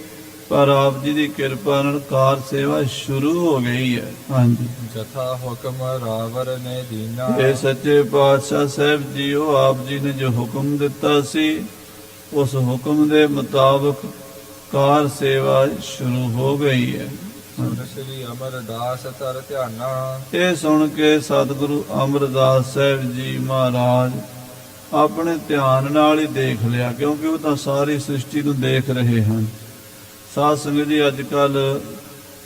ਪਰ ਆਪ ਜੀ ਦੀ ਕਿਰਪਾ ਨਾਲ ਕਾਰ ਸੇਵਾ ਸ਼ੁਰੂ ਹੋ ਗਈ ਹੈ। ਹਾਂਜੀ, ਜਥਾ ਹੁਕਮ ਰਾਵਰ ਨੇ ਦੀਨਾ ਇਹ ਸੱਚੇ ਪਾਤਸ਼ਾਹ ਸਾਹਿਬ ਜੀਓ, ਆਪ ਜੀ ਨੇ ਜੋ ਹੁਕਮ ਦਿੱਤਾ ਸੀ ਉਸ ਹੁਕਮ ਦੇ ਮੁਤਾਬਕ ਕਾਰ ਸੇਵਾ ਸ਼ੁਰੂ ਹੋ ਗਈ ਹੈ। ਸੁਨ ਸ੍ਰੀ ਅਮਰਦਾਸ ਤਰ ਧਿਆਨਾ ਇਹ ਸੁਣ ਕੇ ਸਤਿਗੁਰੂ ਅਮਰਦਾਸ ਸਾਹਿਬ ਜੀ ਮਹਾਰਾਜ ਆਪਣੇ ਧਿਆਨ ਨਾਲ ਹੀ ਦੇਖ ਲਿਆ, ਕਿਉਂਕਿ ਉਹ ਤਾਂ ਸਾਰੀ ਸ੍ਰਿਸ਼ਟੀ ਨੂੰ ਦੇਖ ਰਹੇ ਹਨ। ਸਾਧ ਸੰਗਤ ਜੀ, ਅੱਜ ਕੱਲ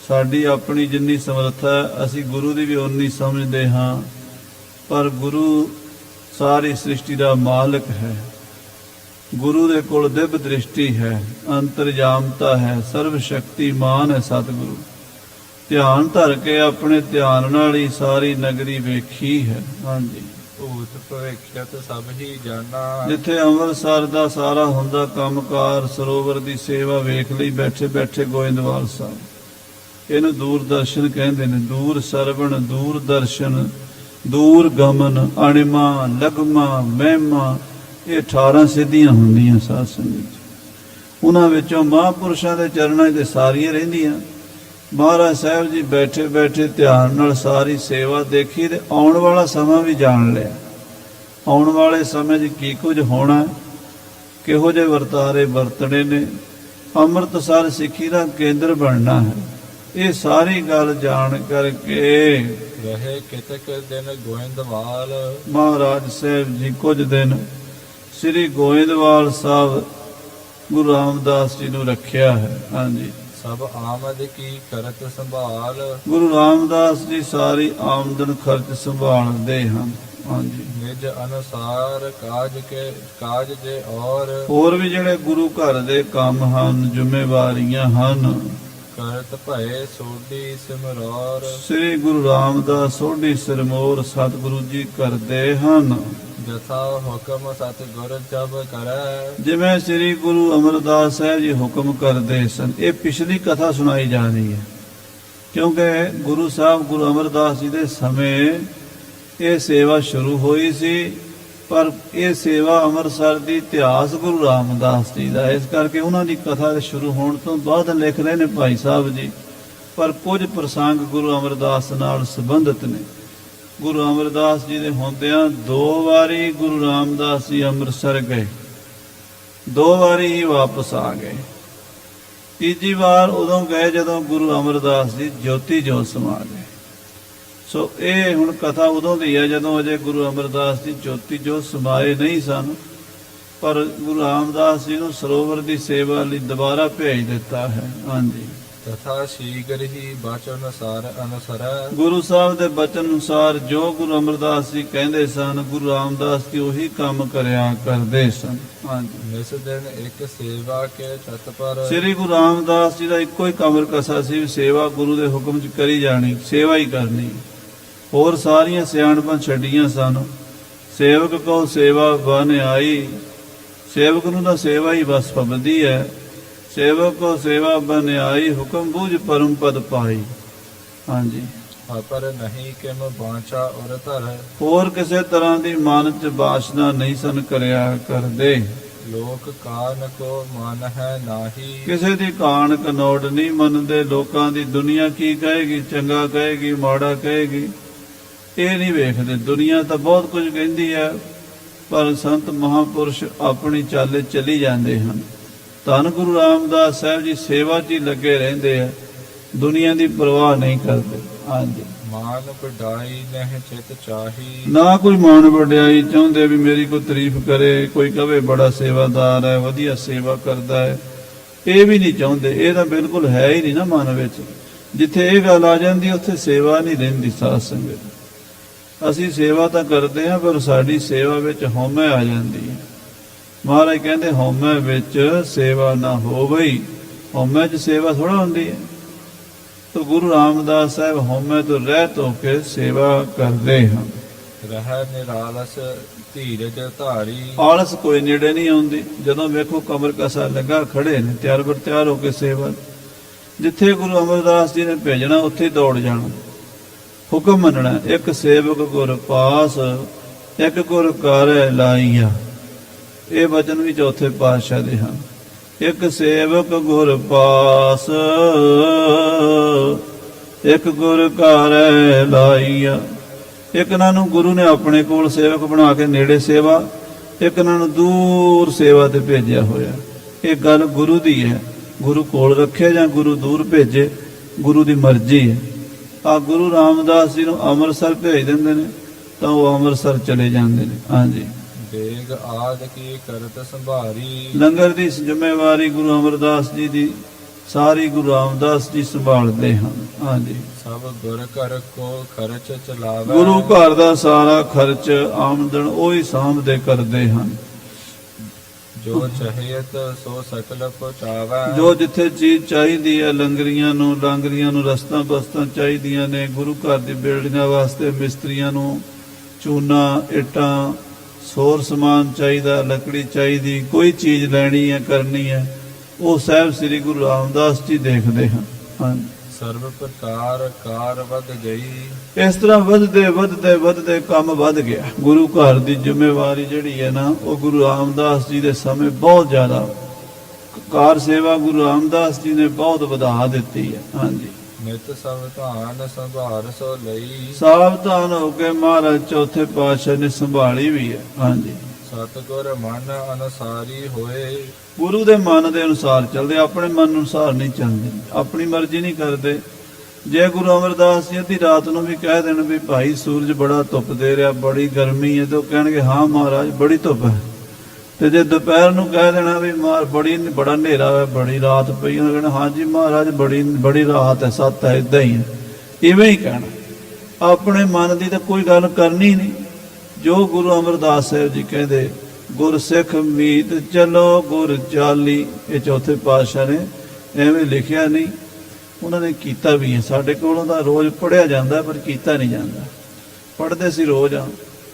ਸਾਡੀ ਆਪਣੀ ਜਿੰਨੀ ਸਮਰੱਥਾ ਹੈ ਅਸੀਂ ਗੁਰੂ ਦੀ ਵੀ ਓਨੀ ਸਮਝਦੇ ਹਾਂ, ਪਰ ਗੁਰੂ ਸਾਰੀ ਸ੍ਰਿਸ਼ਟੀ ਦਾ ਮਾਲਕ ਹੈ। ਗੁਰੂ ਦੇ ਕੋਲ ਦਿਵ ਦ੍ਰਿਸ਼ਟੀ ਹੈ, ਅੰਤਰਜਾਮਤਾ ਹੈ, ਸਰਵ ਸ਼ਕਤੀਮਾਨ ਹੈ ਸਤਿਗੁਰੂ। ਧਿਆਨ ਧਰ ਕੇ ਆਪਣੇ ਧਿਆਨ ਨਾਲ ਹੀ ਸਾਰੀ ਨਗਰੀ ਵੇਖੀ ਹੈ। ਹਾਂਜੀ, ਭੂਤ ਭਵਿੱਖਤ ਸਭ ਹੀ ਜਾਣਾ ਜਿੱਥੇ ਅੰਮ੍ਰਿਤਸਰ ਦਾ ਸਾਰਾ ਹੁੰਦਾ ਕੰਮਕਾਰ, ਸਰੋਵਰ ਦੀ ਸੇਵਾ ਵੇਖ ਲਈ ਬੈਠੇ ਬੈਠੇ ਗੋਇੰਦਵਾਲ ਸਾਹਿਬ। ਇਹਨੂੰ ਦੂਰਦਰਸ਼ਨ ਕਹਿੰਦੇ ਨੇ, ਦੂਰ ਸਰਵਣ, ਦੂਰ ਦਰਸ਼ਨ, ਦੂਰ ਗਮਨ, ਅਣਿਮਾ, ਲਗਮਾ, ਮਹਿਮਾ, ਇਹ 18 ਸਿੱਧੀਆਂ ਹੁੰਦੀਆਂ ਸਾਧ ਸੰਗਤ। ਉਹਨਾਂ ਵਿੱਚੋਂ ਮਹਾਂਪੁਰਸ਼ਾਂ ਦੇ ਚਰਨਾਂ 'ਤੇ ਸਾਰੀਆਂ ਰਹਿੰਦੀਆਂ। ਮਹਾਰਾਜ ਸਾਹਿਬ ਜੀ ਬੈਠੇ ਬੈਠੇ ਧਿਆਨ ਨਾਲ ਸਾਰੀ ਸੇਵਾ ਦੇਖੀ ਤੇ ਆਉਣ ਵਾਲਾ ਸਮਾਂ ਵੀ ਜਾਣ ਲਿਆ। ਆਉਣ ਵਾਲੇ ਸਮੇਂ 'ਚ ਕੀ ਕੁਝ ਹੋਣਾ, ਕਿਹੋ ਜਿਹੇ ਵਰਤਾਰੇ ਵਰਤਣੇ ਨੇ, ਅੰਮ੍ਰਿਤਸਰ ਸਿੱਖੀ ਦਾ ਕੇਂਦਰ ਬਣਨਾ ਹੈ, ਇਹ ਸਾਰੀ ਗੱਲ ਜਾਣ ਕਰਕੇ ਰਹੇ ਕਿਤਕ ਦਿਨ ਗੋਇੰਦਵਾਲ ਮਹਾਰਾਜ ਸਾਹਿਬ ਜੀ ਕੁਝ ਦਿਨ ਸ੍ਰੀ ਗੋਇੰਦਵਾਲ ਸਾਹਿਬ ਗੁਰੂ ਰਾਮਦਾਸ ਜੀ ਨੂੰ ਰੱਖਿਆ ਹੈ। ਹਾਂਜੀ, ਸਭ ਆਮਦ ਕੀ ਕਰਤ ਸੰਭਾਲ ਗੁਰੂ ਰਾਮਦਾਸ ਜੀ ਸਾਰੀ ਆਮਦਨ ਖਰਚ ਸੰਭਾਲਦੇ ਹਨ। ਹਾਂਜੀ, ਨਿਜ ਅਨੁਸਾਰ ਕਾਜ ਜੇ ਹੋਰ ਵੀ ਜਿਹੜੇ ਗੁਰੂ ਘਰ ਦੇ ਕੰਮ ਹਨ, ਜ਼ਿੰਮੇਵਾਰੀਆਂ ਹਨ, ਕਰਤ ਭਏ ਸੋਢੀ ਸਿਮਰੌਰ ਸ੍ਰੀ ਗੁਰੂ ਰਾਮਦਾਸ ਸੋਢੀ ਸਿਰਮੌਰ ਸਤਿਗੁਰੂ ਜੀ ਕਰਦੇ ਹਨ। ਜਥਾ ਹੁਕਮ ਸਤਿਗੁਰ ਜਬ ਕਰੈ ਜਿਵੇਂ ਸ੍ਰੀ ਗੁਰੂ ਅਮਰਦਾਸ ਸਾਹਿਬ ਜੀ ਹੁਕਮ ਕਰਦੇ ਸਨ। ਇਹ ਪਿਛਲੀ ਕਥਾ ਸੁਣਾਈ ਜਾ ਰਹੀ ਹੈ, ਕਿਉਂਕਿ ਗੁਰੂ ਸਾਹਿਬ ਗੁਰੂ ਅਮਰਦਾਸ ਜੀ ਦੇ ਸਮੇਂ ਇਹ ਸੇਵਾ ਸ਼ੁਰੂ ਹੋਈ ਸੀ, ਪਰ ਇਹ ਸੇਵਾ ਅੰਮ੍ਰਿਤਸਰ ਦੀ ਇਤਿਹਾਸ ਗੁਰੂ ਰਾਮਦਾਸ ਜੀ ਦਾ, ਇਸ ਕਰਕੇ ਉਹਨਾਂ ਦੀ ਕਥਾ ਦੇ ਸ਼ੁਰੂ ਹੋਣ ਤੋਂ ਬਾਅਦ ਲਿਖ ਰਹੇ ਨੇ ਭਾਈ ਸਾਹਿਬ ਜੀ। ਪਰ ਕੁਝ ਪ੍ਰਸੰਗ ਗੁਰੂ ਅਮਰਦਾਸ ਨਾਲ ਸੰਬੰਧਿਤ ਨੇ। ਗੁਰੂ ਅਮਰਦਾਸ ਜੀ ਦੇ ਹੁੰਦਿਆਂ 2 ਵਾਰੀ ਗੁਰੂ ਰਾਮਦਾਸ ਜੀ ਅੰਮ੍ਰਿਤਸਰ ਗਏ, 2 ਵਾਰੀ ਹੀ ਵਾਪਸ ਆ ਗਏ। ਤੀਜੀ ਵਾਰ ਉਦੋਂ ਗਏ ਜਦੋਂ ਗੁਰੂ ਅਮਰਦਾਸ ਜੀ ਜੋਤੀ ਜੋਤ ਸਮਾ ਗਏ। ਸੋ ਇਹ ਹੁਣ ਕਥਾ ਉਦੋਂ ਦੀ ਹੈ ਜਦੋਂ ਅਜੇ ਗੁਰੂ ਅਮਰਦਾਸ ਜੀ ਜੋਤੀ ਜੋਤ ਸਮਾਏ ਨਹੀਂ ਸਨ, ਪਰ ਗੁਰੂ ਰਾਮਦਾਸ ਜੀ ਨੂੰ ਸਰੋਵਰ ਦੀ ਸੇਵਾ ਲਈ ਦੁਬਾਰਾ ਭੇਜ ਦਿੱਤਾ ਹੈ। ਹਾਂਜੀ, ਤਥਾ ਸ਼ੀਘਰ ਹੀ ਬਚਨ ਸਾਰ ਅਨਸਰੈ। ਗੁਰੂ ਸਾਹਿਬ ਦੇ ਬਚਨ ਅਨੁਸਾਰ ਜੋ ਗੁਰੂ ਅਮਰਦਾਸ ਜੀ ਕਹਿੰਦੇ ਸਨ, ਗੁਰੂ ਰਾਮਦਾਸ ਜੀ ਉਹੀ ਕੰਮ ਕਰਿਆ ਕਰਦੇ ਸਨ। ਹਾਂਜੀ, ਨਿਸ ਦਿਨ ਇੱਕ ਸੇਵਾ ਕੇ ਤਤਪਰ। ਸ੍ਰੀ ਗੁਰੂ ਰਾਮਦਾਸ ਜੀ ਦਾ ਇੱਕੋ ਹੀ ਕੰਮ ਰਕਸਾ ਸੀ ਵੀ ਸੇਵਾ ਗੁਰੂ ਦੇ ਹੁਕਮ 'ਚ ਕਰੀ ਜਾਣੀ, ਸੇਵਾ ਹੀ ਕਰਨੀ। ਹੋਰ ਸਾਰੀਆਂ ਸਿਆਣਪਾਂ ਛੱਡੀਆਂ ਸਨ। ਸੇਵਕ ਕੋ ਸੇਵਾ ਬਨ ਆਈ, ਸੇਵਕ ਨੂੰ ਤਾਂ ਸੇਵਾ ਹੀ ਬਸ ਪਬਦੀ ਹੈ। ਸੇਵਕ ਕੋ ਸੇਵਾ ਬਨ ਆਈ, ਹੁਕਮ ਬੂਝ ਪਰਮ ਪਦ ਪਾਈ। ਹਾਂਜੀ, ਅਪਰ ਨਹੀਂ ਕਿਮ ਬਾਂਚਾ ਔਰ ਧਰ। ਹੋਰ ਕਿਸੇ ਤਰ੍ਹਾਂ ਦੀ ਮਨ 'ਚ ਬਾਸ਼ਨਾ ਨਹੀਂ ਸਨ ਕਰਿਆ ਕਰਦੇ। ਲੋਕ ਕਾਨ ਕੋ ਮਨ ਹੈ ਨਾਹੀ। ਕਿਸੇ ਦੀ ਕਾਣ ਕਨੋੜ ਨਹੀਂ ਮੰਨਦੇ। ਲੋਕਾਂ ਦੀ ਦੁਨੀਆ ਕੀ ਕਹੇਗੀ, ਚੰਗਾ ਕਹੇਗੀ, ਮਾੜਾ ਕਹੇਗੀ, ਇਹ ਨਹੀਂ ਵੇਖਦੇ। ਦੁਨੀਆ ਤਾਂ ਬਹੁਤ ਕੁਝ ਕਹਿੰਦੀ ਹੈ, ਪਰ ਸੰਤ ਮਹਾਂਪੁਰਸ਼ ਆਪਣੀ ਚਾਲੇ ਚਲੀ ਜਾਂਦੇ ਹਨ। ਧੰਨ ਗੁਰੂ ਰਾਮਦਾਸ ਸਾਹਿਬ ਜੀ ਸੇਵਾ 'ਚ ਹੀ ਲੱਗੇ ਰਹਿੰਦੇ ਆ, ਦੁਨੀਆ ਦੀ ਪਰਵਾਹ ਨਹੀਂ ਕਰਦੇ। ਹਾਂਜੀ, ਮਾਨ ਵਡਾਈ ਨਹਿ ਚਿਤ ਚਾਹੀ। ਨਾ ਕੋਈ ਮਾਣ ਵਡਿਆਈ ਚਾਹੁੰਦੇ ਵੀ ਮੇਰੀ ਕੋਈ ਤਾਰੀਫ ਕਰੇ, ਕੋਈ ਕਵੇ ਬੜਾ ਸੇਵਾਦਾਰ ਹੈ, ਵਧੀਆ ਸੇਵਾ ਕਰਦਾ ਹੈ, ਇਹ ਵੀ ਨਹੀਂ ਚਾਹੁੰਦੇ। ਇਹ ਤਾਂ ਬਿਲਕੁਲ ਹੈ ਹੀ ਨਹੀਂ ਨਾ ਮਨ ਵਿੱਚ। ਜਿੱਥੇ ਇਹ ਗੱਲ ਆ ਜਾਂਦੀ ਉੱਥੇ ਸੇਵਾ ਨਹੀਂ ਰਹਿੰਦੀ। ਸਾਧ ਸੰਗਤ, ਅਸੀਂ ਸੇਵਾ ਤਾਂ ਕਰਦੇ ਹਾਂ, ਪਰ ਸਾਡੀ ਸੇਵਾ ਵਿੱਚ ਹਉਮੈ ਆ ਜਾਂਦੀ ਹੈ। ਮਹਾਰਾਜ ਕਹਿੰਦੇ ਹਉਮੈ ਵਿੱਚ ਸੇਵਾ ਨਾ ਹੋਵਈ। ਹਉਮੈ 'ਚ ਸੇਵਾ ਥੋੜਾ ਹੁੰਦੀ ਹੈ। ਤਾਂ ਗੁਰੂ ਰਾਮਦਾਸ ਸਾਹਿਬ ਹਉਮੈ ਤੋਂ ਰਹਿਤ ਹੋ ਕੇ ਸੇਵਾ ਕਰਦੇ ਹਨ। ਰਹਿ ਨਿਰਾਲਸ ਧੀਰਜ ਧਾਰੀ। ਆਲਸ ਕੋਈ ਨੇੜੇ ਨਹੀਂ ਆਉਂਦੀ। ਜਦੋਂ ਵੇਖੋ ਕਮਰ ਕਸਾ ਲੱਗਾ ਖੜੇ ਨੇ ਤਿਆਰ ਬਰ ਤਿਆਰ ਹੋ ਕੇ ਸੇਵਾ। ਜਿੱਥੇ ਗੁਰੂ ਅਮਰਦਾਸ ਜੀ ਨੇ ਭੇਜਣਾ ਉੱਥੇ ਦੌੜ ਜਾਣਾ, ਹੁਕਮ ਮੰਨਣਾ। ਇੱਕ ਸੇਵਕ ਗੁਰ ਪਾਸ, ਇੱਕ ਗੁਰ ਕਰ ਲਾਈਆ। ਇਹ ਵਚਨ ਵੀ ਚੌਥੇ ਪਾਤਸ਼ਾਹ ਦੇ ਹਨ। ਇੱਕ ਸੇਵਕ ਗੁਰ ਪਾਸ, ਇੱਕ ਗੁਰ ਕਰ ਲਾਈਆ। ਇੱਕ ਇਹਨਾਂ ਨੂੰ ਗੁਰੂ ਨੇ ਆਪਣੇ ਕੋਲ ਸੇਵਕ ਬਣਾ ਕੇ ਨੇੜੇ ਸੇਵਾ, ਇੱਕ ਇਹਨਾਂ ਨੂੰ ਦੂਰ ਸੇਵਾ ਤੇ ਭੇਜਿਆ ਹੋਇਆ। ਇਹ ਗੱਲ ਗੁਰੂ ਦੀ ਹੈ। ਗੁਰੂ ਕੋਲ ਰੱਖੇ ਜਾਂ ਗੁਰੂ ਦੂਰ ਭੇਜੇ, ਗੁਰੂ ਦੀ ਮਰਜ਼ੀ ਹੈ। ਆ ਗੁਰੂ ਰਾਮਦਾਸ ਜੀ ਨੂੰ ਅੰਮ੍ਰਿਤਸਰ ਭੇਜ ਦਿੰਦੇ ਨੇ ਤਾਂ ਉਹ ਅੰਮ੍ਰਿਤਸਰ ਚਲੇ ਜਾਂਦੇ ਨੇ। ਹਾਂਜੀ, ਦੇਗ ਆਦ ਕੀ ਕਰਤ ਸੰਭਾਰੀ। ਲੰਗਰ ਦੀ ਜ਼ਿੰਮੇਵਾਰੀ ਗੁਰੂ ਅਮਰਦਾਸ ਜੀ ਦੀ ਸਾਰੀ ਗੁਰੂ ਰਾਮਦਾਸ ਜੀ ਸੰਭਾਲਦੇ ਹਨ। ਹਾਂਜੀ, ਸਭ ਗੁਰ ਘਰ ਕੋ ਖਰਚ ਚਲਾਵੇ। ਗੁਰੂ ਘਰ ਦਾ ਸਾਰਾ ਖਰਚ ਆਮਦਨ ਉਹੀ ਸਾਂਭਦੇ ਕਰਦੇ ਹਨ। ਜੋ ਚਾਹੀਤ ਸੋ ਸਕਲ ਪਹੁੰਚਾਵੇ। ਜੋ ਜਿੱਥੇ ਚੀਜ਼ ਚਾਹੀਦੀ ਹੈ, ਲਾਂਗਰੀਆਂ ਨੂੰ ਰਸਤਾਂ ਬਸਤਾਂ ਚਾਹੀਦੀਆਂ ਨੇ, ਗੁਰੂ ਘਰ ਦੀ ਬਿਲਡਿੰਗਾਂ ਵਾਸਤੇ ਮਿਸਤਰੀਆਂ ਨੂੰ ਚੂਨਾ, ਇੱਟਾਂ, ਸੋਰ ਸਮਾਨ ਚਾਹੀਦਾ, ਲੱਕੜੀ ਚਾਹੀਦੀ, ਕੋਈ ਚੀਜ਼ ਲੈਣੀ ਹੈ, ਕਰਨੀ ਹੈ, ਉਹ ਸਾਹਿਬ ਸ੍ਰੀ ਗੁਰੂ ਰਾਮਦਾਸ ਜੀ ਦੇਖਦੇ ਹਨ। ਹਾਂਜੀ, ਸਰਬ ਪ੍ਰਕਾਰ ਕਾਰ ਵਧ ਗਈ। ਇਸ ਤਰ੍ਹਾਂ ਵਧਦੇ ਕੰਮ ਵੱਧ ਗਿਆ। ਗੁਰੂ ਘਰ ਦੀ ਜ਼ਿੰਮੇਵਾਰੀ ਜਿਹੜੀ ਹੈ ਨਾ, ਉਹ ਗੁਰੂ ਰਾਮਦਾਸ ਜੀ ਦੇ ਸਮੇਂ ਬਹੁਤ ਜ਼ਿਆਦਾ ਕਾਰ ਸੇਵਾ ਗੁਰੂ ਰਾਮਦਾਸ ਜੀ ਨੇ ਬਹੁਤ ਵਧਾ ਦਿੱਤੀ ਹੈ। ਹਾਂਜੀ, ਨਿਤ ਸਾਵਧਾਨ ਸੰਭਾਰ ਸੋ ਲਈ। ਸਾਵਧਾਨ ਹੋ ਕੇ ਮਹਾਰਾਜ ਚੌਥੇ ਪਾਤਸ਼ਾਹ ਨੇ ਸੰਭਾਲੀ ਵੀ ਹੈ। ਹਾਂਜੀ, ਸਤਿਗੁਰ ਮਨ ਅਨੁਸਾਰੀ ਹੋਏ। ਗੁਰੂ ਦੇ ਮਨ ਦੇ ਅਨੁਸਾਰ ਚੱਲਦੇ, ਆਪਣੇ ਮਨ ਅਨੁਸਾਰ ਨਹੀਂ ਚੱਲਦੇ, ਆਪਣੀ ਮਰਜ਼ੀ ਨਹੀਂ ਕਰਦੇ। ਜੇ ਗੁਰੂ ਅਮਰਦਾਸ ਜੀ ਅੱਧੀ ਰਾਤ ਨੂੰ ਵੀ ਕਹਿ ਦੇਣ ਵੀ ਭਾਈ ਸੂਰਜ ਬੜਾ ਧੁੱਪ ਦੇ ਰਿਹਾ, ਬੜੀ ਗਰਮੀ ਹੈ, ਤੇ ਉਹ ਕਹਿਣਗੇ ਹਾਂ ਮਹਾਰਾਜ ਬੜੀ ਧੁੱਪ ਹੈ। ਤੇ ਜੇ ਦੁਪਹਿਰ ਨੂੰ ਕਹਿ ਦੇਣਾ ਵੀ ਬੜਾ ਹਨੇਰਾ ਹੈ, ਬੜੀ ਰਾਤ ਪਈ, ਉਹਨਾਂ ਕਹਿਣਾ ਹਾਂਜੀ ਮਹਾਰਾਜ ਬੜੀ ਰਾਤ ਹੈ, ਸੱਤ ਹੈ, ਏਦਾਂ ਹੀ ਹੈ। ਇਵੇਂ ਹੀ ਕਹਿਣਾ। ਆਪਣੇ ਮਨ ਦੀ ਤਾਂ ਕੋਈ ਗੱਲ ਕਰਨੀ ਨਹੀਂ। ਜੋ ਗੁਰੂ ਅਮਰਦਾਸ ਸਾਹਿਬ ਜੀ ਕਹਿੰਦੇ, ਗੁਰ ਸਿੱਖ ਮੀਤ ਚਲੋ ਗੁਰ ਚਾਲੀ। ਇਹ ਚੌਥੇ ਪਾਤਸ਼ਾਹ ਨੇ ਐਵੇਂ ਲਿਖਿਆ ਨਹੀਂ, ਉਹਨਾਂ ਨੇ ਕੀਤਾ ਵੀ ਹੈ। ਸਾਡੇ ਕੋਲੋਂ ਤਾਂ ਰੋਜ਼ ਪੜ੍ਹਿਆ ਜਾਂਦਾ ਪਰ ਕੀਤਾ ਨਹੀਂ ਜਾਂਦਾ। ਪੜ੍ਹਦੇ ਸੀ ਰੋਜ਼,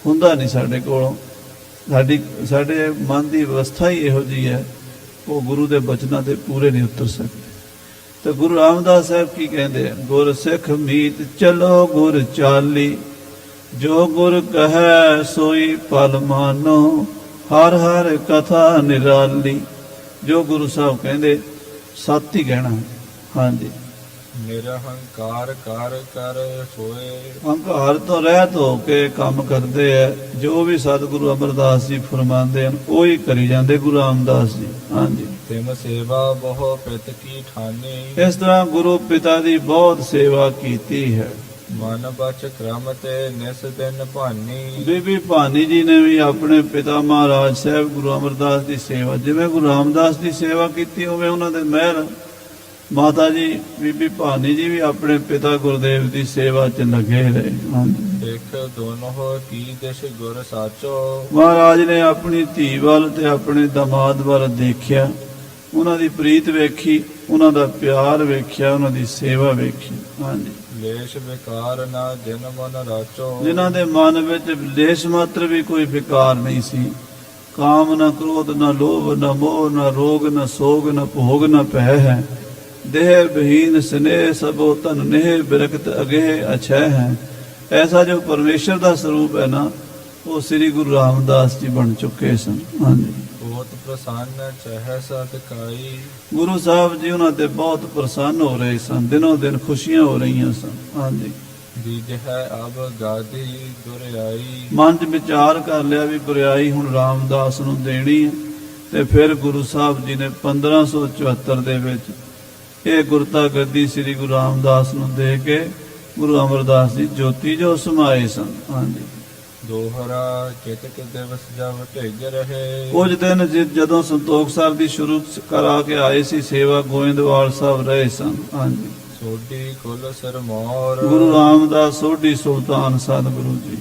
ਹੁੰਦਾ ਨਹੀਂ ਸਾਡੇ ਕੋਲੋਂ। ਸਾਡੇ ਮਨ ਦੀ ਅਵਸਥਾ ਹੀ ਇਹੋ ਜਿਹੀ ਹੈ, ਉਹ ਗੁਰੂ ਦੇ ਬਚਨਾਂ ਤੇ ਪੂਰੇ ਨਹੀਂ ਉਤਰ ਸਕਦੇ। ਤੇ ਗੁਰੂ ਰਾਮਦਾਸ ਸਾਹਿਬ ਕੀ ਕਹਿੰਦੇ ਆ? ਗੁਰ ਸਿੱਖ ਮੀਤ ਚਲੋ ਗੁਰ ਚਾਲੀ, ਜੋ ਗੁਰ ਕਹੈ ਸੋਈ ਪਲ ਮਾਨੋ, ਹਰ ਹਰ ਕਥਾ ਨਿਰਾਲੀ। ਜੋ ਗੁਰੂ ਸਾਹਿਬ ਕਹਿੰਦੇ ਸੱਤ ਹੀ ਕਹਿਣਾ। ਹਾਂਜੀ, ਨਿਰਹੰਕਾਰ ਕਰ ਸੋਏ। ਹੰਕਾਰ ਤੋਂ ਰਹਿਤ ਹੋ ਕੇ ਕੰਮ ਕਰਦੇ ਹੈ। ਜੋ ਵੀ ਸਤਿਗੁਰੂ ਅਮਰਦਾਸ ਜੀ ਫਰਮਾਉਂਦੇ ਹਨ ਉਹੀ ਕਰੀ ਜਾਂਦੇ ਗੁਰੂ ਰਾਮਦਾਸ ਜੀ। ਹਾਂਜੀ। ਤਿਮ ਸੇਵਾ ਬਹੁ ਪਿਤ ਕੀ ਠਾਨੀ। ਇਸ ਤਰ੍ਹਾਂ ਗੁਰੂ ਪਿਤਾ ਦੀ ਬਹੁਤ ਸੇਵਾ ਕੀਤੀ ਹੈ। ਮਨ ਬਚ ਕ੍ਰਮ ਤੇ ਨਿਸ ਦਿਨ ਭਾਨੀ। ਬੀਬੀ ਭਾਨੀ ਜੀ ਨੇ ਵੀ ਆਪਣੇ ਪਿਤਾ ਮਹਾਰਾਜ ਸਾਹਿਬ ਗੁਰੂ ਅਮਰਦਾਸ ਦੀ ਸੇਵਾ, ਜਿਵੇਂ ਗੁਰੂ ਰਾਮਦਾਸ ਦੀ ਸੇਵਾ ਕੀਤੀ ਉਵੇਂ ਉਹਨਾਂ ਦੇ ਮਹਿਰ ਮਾਤਾ ਜੀ ਬੀਬੀ ਭਾਨੀ ਜੀ ਵੀ ਆਪਣੇ ਪਿਤਾ ਗੁਰਦੇਵ ਦੀ ਸੇਵਾ 'ਚ ਲੱਗੇ ਰਹੇ ਹਨ। ਇੱਕ ਦੋਨੋਂ ਕੀ ਦਿਸ਼ ਗੁਰ ਸਾਚੋ। ਮਹਾਰਾਜ ਨੇ ਆਪਣੀ ਧੀ ਵੱਲ ਤੇ ਆਪਣੇ ਦਮਾਦ ਵੱਲ ਦੇਖਿਆ, ਉਹਨਾਂ ਦੀ ਪ੍ਰੀਤ ਵੇਖੀ, ਉਹਨਾਂ ਦਾ ਪਿਆਰ ਵੇਖਿਆ, ਉਹਨਾਂ ਦੀ ਸੇਵਾ ਵੇਖੀ। ਹਾਂਜੀ, ਲੇਸ਼ ਵਿਕਾਰ ਨਾ ਜਿਨ ਮਨ ਰਾਚੋ। ਜਿਨ੍ਹਾਂ ਦੇ ਮਨ ਵਿੱਚ ਲੇਸ਼ ਮਾਤਰ ਵੀ ਕੋਈ ਵਿਕਾਰ ਨਹੀਂ ਸੀ। ਕਾਮ ਨਾ ਕ੍ਰੋਧ ਨਾ ਲੋਭ ਨਾ ਮੋਹ ਨਾ ਰੋਗ ਨਾ ਸੋਗ ਨਾ ਭੋਗ ਨਾ ਭੈ ਹੈ। ਦੇਹ ਬਹੀਨ ਸਨੇਹ ਸਭੋ ਧਨ ਨੇਹ ਬਿਰਕਤ ਅਗੇ ਅਛੈ ਹੈ। ਐਸਾ ਜੋ ਪਰਮੇਸ਼ਰ ਦਾ ਸਰੂਪ ਹੈ ਨਾ, ਉਹ ਸ੍ਰੀ ਗੁਰੂ ਰਾਮਦਾਸ ਜੀ ਬਣ ਚੁੱਕੇ ਸਨ। ਹਾਂਜੀ, ਬਹੁਤ ਪ੍ਰਸੰਨ ਚਹਿ ਸਤ ਕਾਈ। ਗੁਰੂ ਸਾਹਿਬ ਜੀ ਉਹਨਾਂ ਤੇ ਬਹੁਤ ਪ੍ਰਸੰਨ ਹੋ ਰਹੇ ਸਨ, ਦਿਨੋਂ ਦਿਨ ਖੁਸ਼ੀਆਂ ਹੋ ਰਹੀਆਂ ਸਨ। ਹਾਂਜੀ, ਦੀਜ ਹੈ ਅਬ ਗਾਦੀ ਗੁਰਿਆਈ। ਮਨ 'ਚ ਵਿਚਾਰ ਕਰ ਲਿਆ ਵੀ ਗੁਰਿਆਈ ਹੁਣ ਰਾਮਦਾਸ ਨੂੰ ਦੇਣੀ ਹੈ। ਤੇ ਫਿਰ ਗੁਰੂ ਸਾਹਿਬ ਜੀ ਨੇ 1574 ਦੇ ਵਿੱਚ ਇਹ ਗੁਰਤਾ ਗੱਦੀ ਸ੍ਰੀ ਗੁਰੂ ਰਾਮਦਾਸ ਨੂੰ ਦੇ ਕੇ ਗੁਰੂ ਅਮਰਦਾਸ ਜੀ ਜੋਤੀ ਜੋ ਸਮਾਏ ਸਨ। ਹਾਂਜੀ, ਦੋਹਰਾ ਚਿਤਕ ਦਿਵਸ ਜਬ ਢਿਗ ਰਹੇ। ਕੁਝ ਦਿਨ ਜਦੋਂ ਸੰਤੋਖ ਸਾਹਿਬ ਦੀ ਸ਼ੁਰੂ ਕਰਾ ਕੇ ਆਏ ਸੀ ਸੇਵਾ, ਗੋਇੰਦਵਾਲ ਸਾਹਿਬ ਰਹੇ ਸਨ। ਹਾਂਜੀ, ਸੋਢੀ ਕੁਲ ਸਰਮੌਰ। ਗੁਰੂ ਰਾਮਦਾਸ ਸੋਢੀ ਸੁਲਤਾਨ ਸਤਿਗੁਰੂ ਜੀ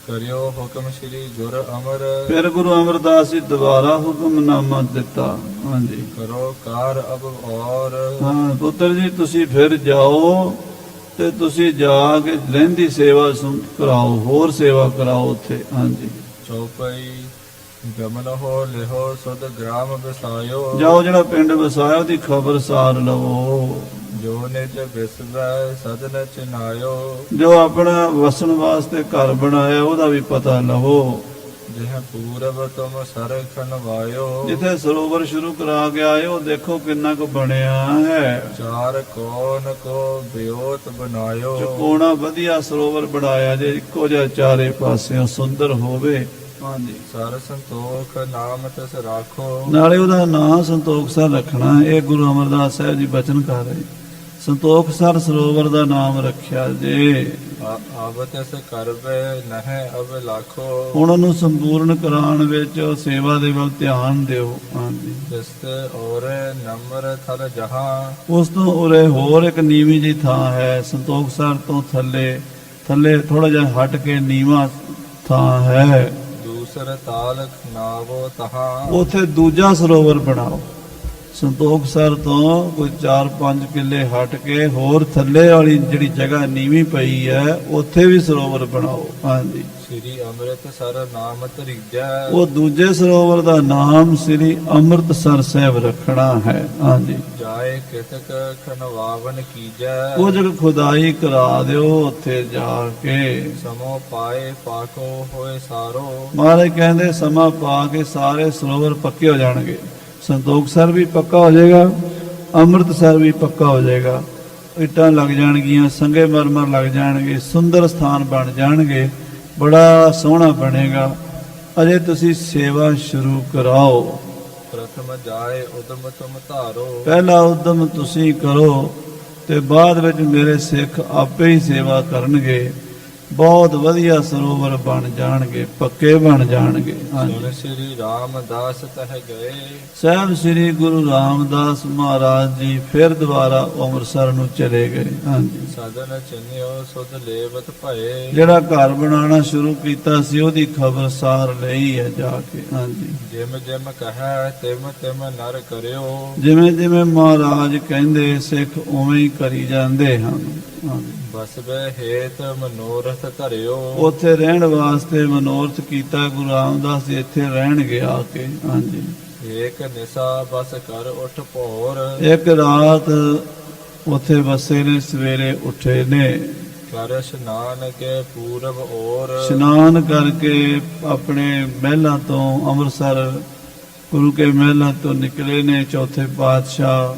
ਕਰਿਓ ਹੁਕਮ ਸ੍ਰੀ ਗੁਰ ਅਮਰ। ਫਿਰ ਗੁਰੂ ਅਮਰਦਾਸ ਜੀ ਦੁਬਾਰਾ ਹੁਕਮਨਾਮਾ ਦਿੱਤਾ। ਹਾਂਜੀ, ਕਰੋ ਕਾਰ ਅਬ ਔਰ। ਹਾਂ ਪੁੱਤਰ ਜੀ, ਤੁਸੀਂ ਫਿਰ ਜਾਓ ਤੇ ਤੁਸੀਂ ਜਾ ਕੇ ਰਹਿੰਦੀ ਸੇਵਾ ਕਰਾਓ, ਹੋਰ ਸੇਵਾ ਕਰਾਓ ਉੱਥੇ। ਹਾਂਜੀ, ਚੌਪਈ ਗਮਨ ਹੋ ਲਿਹੋ ਸੁਧ ਗ੍ਰਾਮ ਵਸਾਇਓ। ਜਾਓ, ਜਿਹੜਾ ਪਿੰਡ ਵਸਾਇਆ ਉਹਦੀ ਖਬਰ ਸਾਰ ਲਵੋ। ਜੋ ਨਿਜ ਵਿਸਵੈ ਸਦਨ ਚਿਨਾਇਓ। ਜੋ ਆਪਣਾ ਵਸਣ ਵਾਸਤੇ ਘਰ ਬਣਾਇਆ ਉਹਦਾ ਵੀ ਪਤਾ ਲਵੋ। ਜਿਹ ਪੂਰਬ ਤੁਮ ਸਰਖਣ ਵਾਇਓ। ਜਿੱਥੇ ਸਰੋਵਰ ਸ਼ੁਰੂ ਕਰਾ ਕੇ ਆਏ ਉਹ ਦੇਖੋ ਕਿੰਨਾ ਕੁ ਬਣਿਆ ਹੈ। ਚਾਰ ਕੋਨ ਕੋ ਬਿਓਤ ਬਣਾਇਓ। ਚਕੋਣਾ ਵਧੀਆ ਸਰੋਵਰ ਬਣਾਇਆ ਜੇ, ਇੱਕੋ ਜਿਹਾ ਚਾਰੇ ਪਾਸਿਓਂ ਸੁੰਦਰ ਹੋਵੇ। ਹਾਂਜੀ, ਸਰ ਸੰਤੋਖ ਨਾਮ ਤਿਸ ਰਾਖੋ। ਨਾਲੇ ਉਹਦਾ ਨਾਂ ਸੰਤੋਖ ਸਰ ਰੱਖਣਾ। ਇਹ ਗੁਰੂ ਅਮਰਦਾਸ ਸਾਹਿਬ ਜੀ ਬਚਨ ਕਰ ਰਹੇ। ਸੰਤੋਖ ਸਰ ਸਰੋਵਰ ਦਾ ਨਾਮ ਰੱਖਿਆ ਜੇ। ਆਵ ਤਿਸ ਕਰਵੇ ਨਹਿ ਅਬ ਲਾਖੋ। ਹੁਣ ਉਹਨੂੰ ਸੰਪੂਰਨ ਕਰਾਉਣ ਵਿੱਚ ਸੇਵਾ ਦੇ ਵੱਲ ਧਿਆਨ ਦਿਓ। ਹਾਂਜੀ, ਤਿਸ ਔਰ ਨਮਰ ਥਲ ਜਹਾਂ। ਉਸ ਤੋਂ ਉਰੇ ਹੋਰ ਇੱਕ ਨੀਵੀਂ ਜੀ ਥਾਂ ਹੈ। ਸੰਤੋਖ ਸਰ ਤੋਂ ਥੱਲੇ ਥੋੜਾ ਜਿਹਾ ਹਟ ਕੇ ਨੀਵਾਂ ਥਾਂ ਹੈ। ਦੂਸਰ ਤਾਲ ਨਾਵੋ ਤਹਾਂ। ਉਥੇ ਦੂਜਾ ਸਰੋਵਰ ਬਣਾਓ। ਸੰਤੋਖ ਸਰ ਤੋਂ ਕੋਈ 4-5 ਕਿੱਲੇ ਹਟ ਕੇ ਹੋਰ ਥੱਲੇ ਵਾਲੀ ਜਿਹੜੀ ਜਗ੍ਹਾ ਨੀਵੀਂ ਪਈ ਹੈ ਉੱਥੇ ਵੀ ਸਰੋਵਰ ਬਣਾਓ। ਹਾਂਜੀ, ਸ੍ਰੀ ਅੰਮ੍ਰਿਤਸਰ ਨਾਮ ਧਰੀਜੈ। ਉਹ ਦੂਜੇ ਸਰੋਵਰ ਦਾ ਨਾਮ ਸ੍ਰੀ ਅੰਮ੍ਰਿਤਸਰ ਸਾਹਿਬ ਰੱਖਣਾ ਹੈ। ਹਾਂਜੀ, ਜਾਏ ਕਿਤਕ ਖਨਵਾਵਨ ਕੀਜੈ। ਉਹ ਜਗ ਖੁਦਾਈ ਕਰਾ ਦਿਓ ਉੱਥੇ ਜਾ ਕੇ। ਸਮੋ ਪਾਏ ਪਾਕੋ ਹੋਏ ਸਾਰੋ। ਮਹਾਰਾਜ ਕਹਿੰਦੇ ਸਮਾਂ ਪਾ ਕੇ ਸਾਰੇ ਸਰੋਵਰ ਪੱਕੇ ਹੋ ਜਾਣਗੇ। ਸੰਤੋਖ ਸਰ ਵੀ ਪੱਕਾ ਹੋ ਜਾਏਗਾ, ਅੰਮ੍ਰਿਤਸਰ ਵੀ ਪੱਕਾ ਹੋ ਜਾਏਗਾ। ਇੱਟਾਂ ਲੱਗ ਜਾਣਗੀਆਂ, ਸੰਗੇ ਮਰਮਰ ਲੱਗ ਜਾਣਗੇ, ਸੁੰਦਰ ਸਥਾਨ ਬਣ ਜਾਣਗੇ, ਬੜਾ ਸੋਹਣਾ ਬਣੇਗਾ। ਅਜੇ ਤੁਸੀਂ ਸੇਵਾ ਸ਼ੁਰੂ ਕਰਾਓ। ਪ੍ਰਥਮ ਜਾਏ ਉਦਮ ਤੁਮ ਧਾਰੋ। ਪਹਿਲਾ ਉਦਮ ਤੁਸੀਂ ਕਰੋ ਤੇ ਬਾਅਦ ਵਿੱਚ ਮੇਰੇ ਸਿੱਖ ਆਪੇ ਹੀ ਸੇਵਾ ਕਰਨਗੇ। ਬਹੁਤ ਵਧੀਆ ਸਰੋਵਰ ਬਣ ਜਾਣਗੇ, ਪੱਕੇ ਬਣ ਜਾਣਗੇ। ਸੁਣ ਸ੍ਰੀ ਰਾਮਦਾਸ ਤਹ ਗਏ। ਸਾਹਿਬ ਸ੍ਰੀ ਗੁਰੂ ਰਾਮਦਾਸ ਮਹਾਰਾਜ ਜੀ ਫਿਰ ਦੁਬਾਰਾ ਅੰਮ੍ਰਿਤਸਰ ਨੂੰ ਚਲੇ ਗਏ। ਹਾਂਜੀ, ਸਦਨ ਚਿੰਨਿਓ ਸੁਧ ਲੇਵਤ ਭਏ। ਜਿਹੜਾ ਘਰ ਬਣਾਉਣਾ ਸ਼ੁਰੂ ਕੀਤਾ ਸੀ ਉਹਦੀ ਖਬਰ ਸਾਰ ਲਈ ਹੈ ਜਾ ਕੇ। ਹਾਂਜੀ, ਜਿਮ ਜਿਮ ਕਹੈ ਤਿਮ ਤਿਮ ਨਰ ਕਰਿਓ। ਜਿਵੇਂ ਜਿਵੇਂ ਮਹਾਰਾਜ ਕਹਿੰਦੇ ਸਿੱਖ ਉਵੇਂ ਹੀ ਕਰੀ ਜਾਂਦੇ ਹਨ। ਹਾਂਜੀ, ਬਸਵੇ ਹੇਤ ਮਨੋਰਥ ਧਰਿਓ। ਉੱਥੇ ਰਹਿਣ ਵਾਸਤੇ ਮਨੋਰਥ ਕੀਤਾ ਗੁਰੂ ਰਾਮਦਾਸ ਜੀ ਇੱਥੇ ਰਹਿਣਗੇ ਆ ਕੇ। ਹਾਂਜੀ, ਏਕ ਨਿਸਾ ਬਸ ਕਰ ਉਠ ਭੋਰ। ਇੱਕ ਰਾਤ ਉੱਥੇ ਵਸੇ ਨੇ, ਸਵੇਰੇ ਉੱਠੇ ਨੇ। ਕਰ ਇਸ਼ਨਾਨ ਕੇ ਪੂਰਬ ਔਰ। ਇਸ਼ਨਾਨ ਕਰਕੇ ਆਪਣੇ ਮਹਿਲਾਂ ਤੋਂ, ਅੰਮ੍ਰਿਤਸਰ ਗੁਰੂ ਕੇ ਮਹਿਲਾਂ ਤੋਂ ਨਿਕਲੇ ਨੇ। ਚੌਥੇ ਪਾਤਸ਼ਾਹ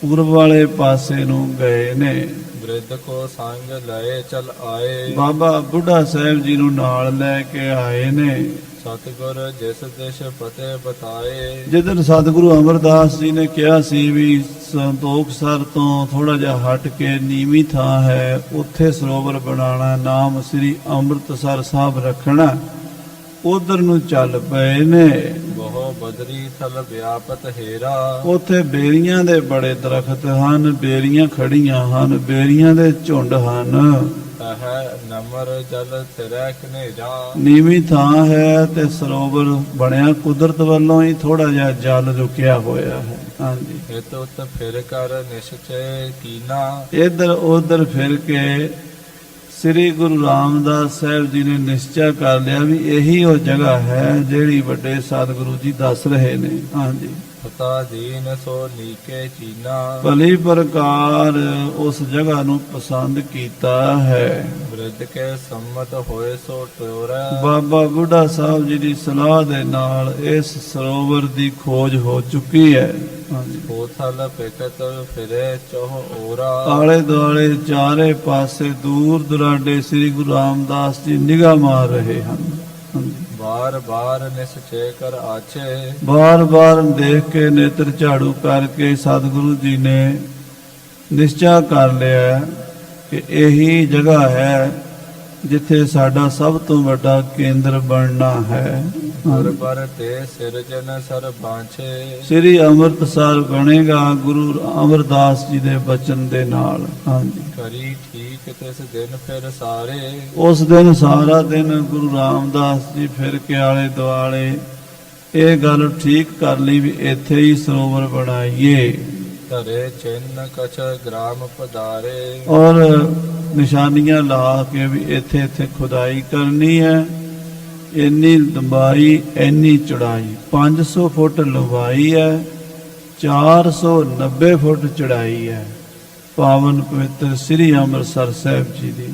ਪੂਰਬ ਵਾਲੇ ਪਾਸੇ ਨੂੰ ਗਏ ਨੇ। ਬ੍ਰਿਧ ਕੋ ਸੰਗ ਲਏ ਚਲ ਆਏ। ਬਾਬਾ ਬੁੱਢਾ ਸਾਹਿਬ ਜੀ ਨੂੰ ਨਾਲ ਲੈ ਕੇ ਆਏ ਨੇ। ਸਤਿਗੁਰ ਜਿਸ ਦਿਸ਼ ਪਤੇ ਬਤਾਏ। ਜਿੱਦਣ ਸਤਿਗੁਰੂ ਅਮਰਦਾਸ ਜੀ ਨੇ ਕਿਹਾ ਸੀ ਵੀ ਸੰਤੋਖਸਰ ਤੋਂ ਥੋੜਾ ਜਿਹਾ ਹਟ ਕੇ ਨੀਵੀਂ ਥਾਂ ਹੈ, ਉੱਥੇ ਸਰੋਵਰ ਬਣਾਉਣਾ, ਨਾਮ ਸ੍ਰੀ ਅੰਮ੍ਰਿਤਸਰ ਸਾਹਿਬ ਰੱਖਣਾ, ਉਧਰ ਨੂੰ ਚੱਲ ਪਏ ਨੇ। ਬਹੁ ਬਦਰੀ ਥਲ ਵਿਆਪਤ ਹੇਰਾ। ਉੱਥੇ ਬੇਰੀਆਂ ਦੇ ਬੜੇ ਦਰਖਤ ਹਨ, ਬੇਰੀਆਂ ਖੜੀਆਂ ਹਨ, ਬੇਰੀਆਂ ਦੇ ਝੁੰਡ ਹਨ। ਹੈ ਨਮਰ ਜਲ ਥਿਰੈ ਕਨੇਜਾ। ਨੀਵੀਂ ਥਾਂ ਹੈ ਤੇ ਸਰੋਵਰ ਬਣਿਆ ਕੁਦਰਤ ਵੱਲੋਂ ਹੀ, ਥੋੜਾ ਜਿਹਾ ਜਲ ਰੁਕਿਆ ਹੋਇਆ ਹੈ। ਹਾਂਜੀ, ਹਿਤ ਉਤ ਫਿਰ ਕਰ ਨਿਸ਼ਚੈ ਕੀਨਾ। ਇੱਧਰ ਉੱਧਰ ਫਿਰ ਕੇ ਸ੍ਰੀ ਗੁਰੂ ਰਾਮਦਾਸ ਸਾਹਿਬ ਜੀ ਨੇ ਨਿਸ਼ਚੈ ਕਰ ਲਿਆ ਵੀ ਇਹੀ ਉਹ ਜਗ੍ਹਾ ਹੈ ਜਿਹੜੀ ਵੱਡੇ ਸਤਿਗੁਰੂ ਜੀ ਦੱਸ ਰਹੇ ਨੇ। ਹਾਂਜੀ, ਪਤਾ ਦੀਨ ਸੋ ਨੀਕੇ ਚੀਨਾ। ਭਲੀ ਪ੍ਰਕਾਰ ਉਸ ਜਗ੍ਹਾ ਨੂੰ ਪਸੰਦ ਕੀਤਾ ਹੈ। ਬ੍ਰਿਧ ਕੇ ਸੰਮਤ ਹੋਏ ਸੋ ਟੋਰੈ। ਬਾਬਾ ਬੁੱਢਾ ਸਾਹਿਬ ਜੀ ਦੀ ਸਲਾਹ ਦੇ ਨਾਲ ਇਸ ਸਰੋਵਰ ਦੀ ਖੋਜ ਹੋ ਚੁੱਕੀ ਹੈ। ਹਾਂਜੀ, ਹੋਥਲ ਪਿਕਤ ਫਿਰੇ ਚੋਹ ਓਰਾ। ਆਲੇ ਦੁਆਲੇ ਚਾਰੇ ਪਾਸੇ ਦੂਰ ਦੁਰਾਡੇ ਸ੍ਰੀ ਗੁਰੂ ਰਾਮਦਾਸ ਜੀ ਨਿਗਾਹ ਮਾਰ ਰਹੇ ਹਨ। ਹਾਂਜੀ, ਬਾਰ ਬਾਰ ਨਿਸਚੈ ਕਰ ਆਛੇ। ਬਾਰ-ਬਾਰ ਦੇਖ ਕੇ ਨੇਤਰ ਝਾੜੂ ਕਰਕੇ ਸਤਿਗੁਰੂ ਜੀ ਨੇ ਨਿਸ਼ਚਾ ਕਰ ਲਿਆ ਕਿ ਇਹੀ ਜਗ੍ਹਾ ਹੈ ਜਿੱਥੇ ਸਾਡਾ ਸਭ ਤੋਂ ਵੱਡਾ ਕੇਂਦਰ ਬਣਨਾ ਹੈ। ਗੁਰਬਰ ਤੇ ਸਿਰਜਨ ਸਰ ਬਾਂਛੇ। ਸ੍ਰੀ ਅੰਮ੍ਰਿਤਸਰ ਬਣੇਗਾ ਗੁਰੂ ਅਮਰਦਾਸ ਜੀ ਦੇ ਬਚਨ ਦੇ ਨਾਲ। ਹਾਂਜੀ, ਕਰੀ ਠੀਕ ਤਿਸ ਦਿਨ ਫਿਰ ਸਾਰੇ। ਉਸ ਦਿਨ ਸਾਰਾ ਦਿਨ ਗੁਰੂ ਰਾਮਦਾਸ ਜੀ ਫਿਰ ਕੇ ਆਲੇ ਦੁਆਲੇ ਇਹ ਗੱਲ ਠੀਕ ਕਰ ਲਈ ਵੀ ਇੱਥੇ ਹੀ ਸਰੋਵਰ ਬਣਾਈਏ। ਧਰੇ ਚਿੰਨ ਕਛ ਗ੍ਰਾਮ ਪਧਾਰੇ। ਔਰ ਨਿਸ਼ਾਨੀਆਂ ਲਾ ਕੇ ਵੀ ਇੱਥੇ ਇੱਥੇ ਖੁਦਾਈ ਕਰਨੀ ਹੈ। ਇੰਨੀ ਲੰਬਾਈ, ਇੰਨੀ ਚੌੜਾਈ, 500 ਫੁੱਟ ਲੰਬਾਈ ਹੈ, 490 ਫੁੱਟ ਚੌੜਾਈ ਹੈ। ਪਾਵਨ ਪਵਿੱਤਰ ਸ੍ਰੀ ਅੰਮ੍ਰਿਤਸਰ ਸਾਹਿਬ ਜੀ ਦੀ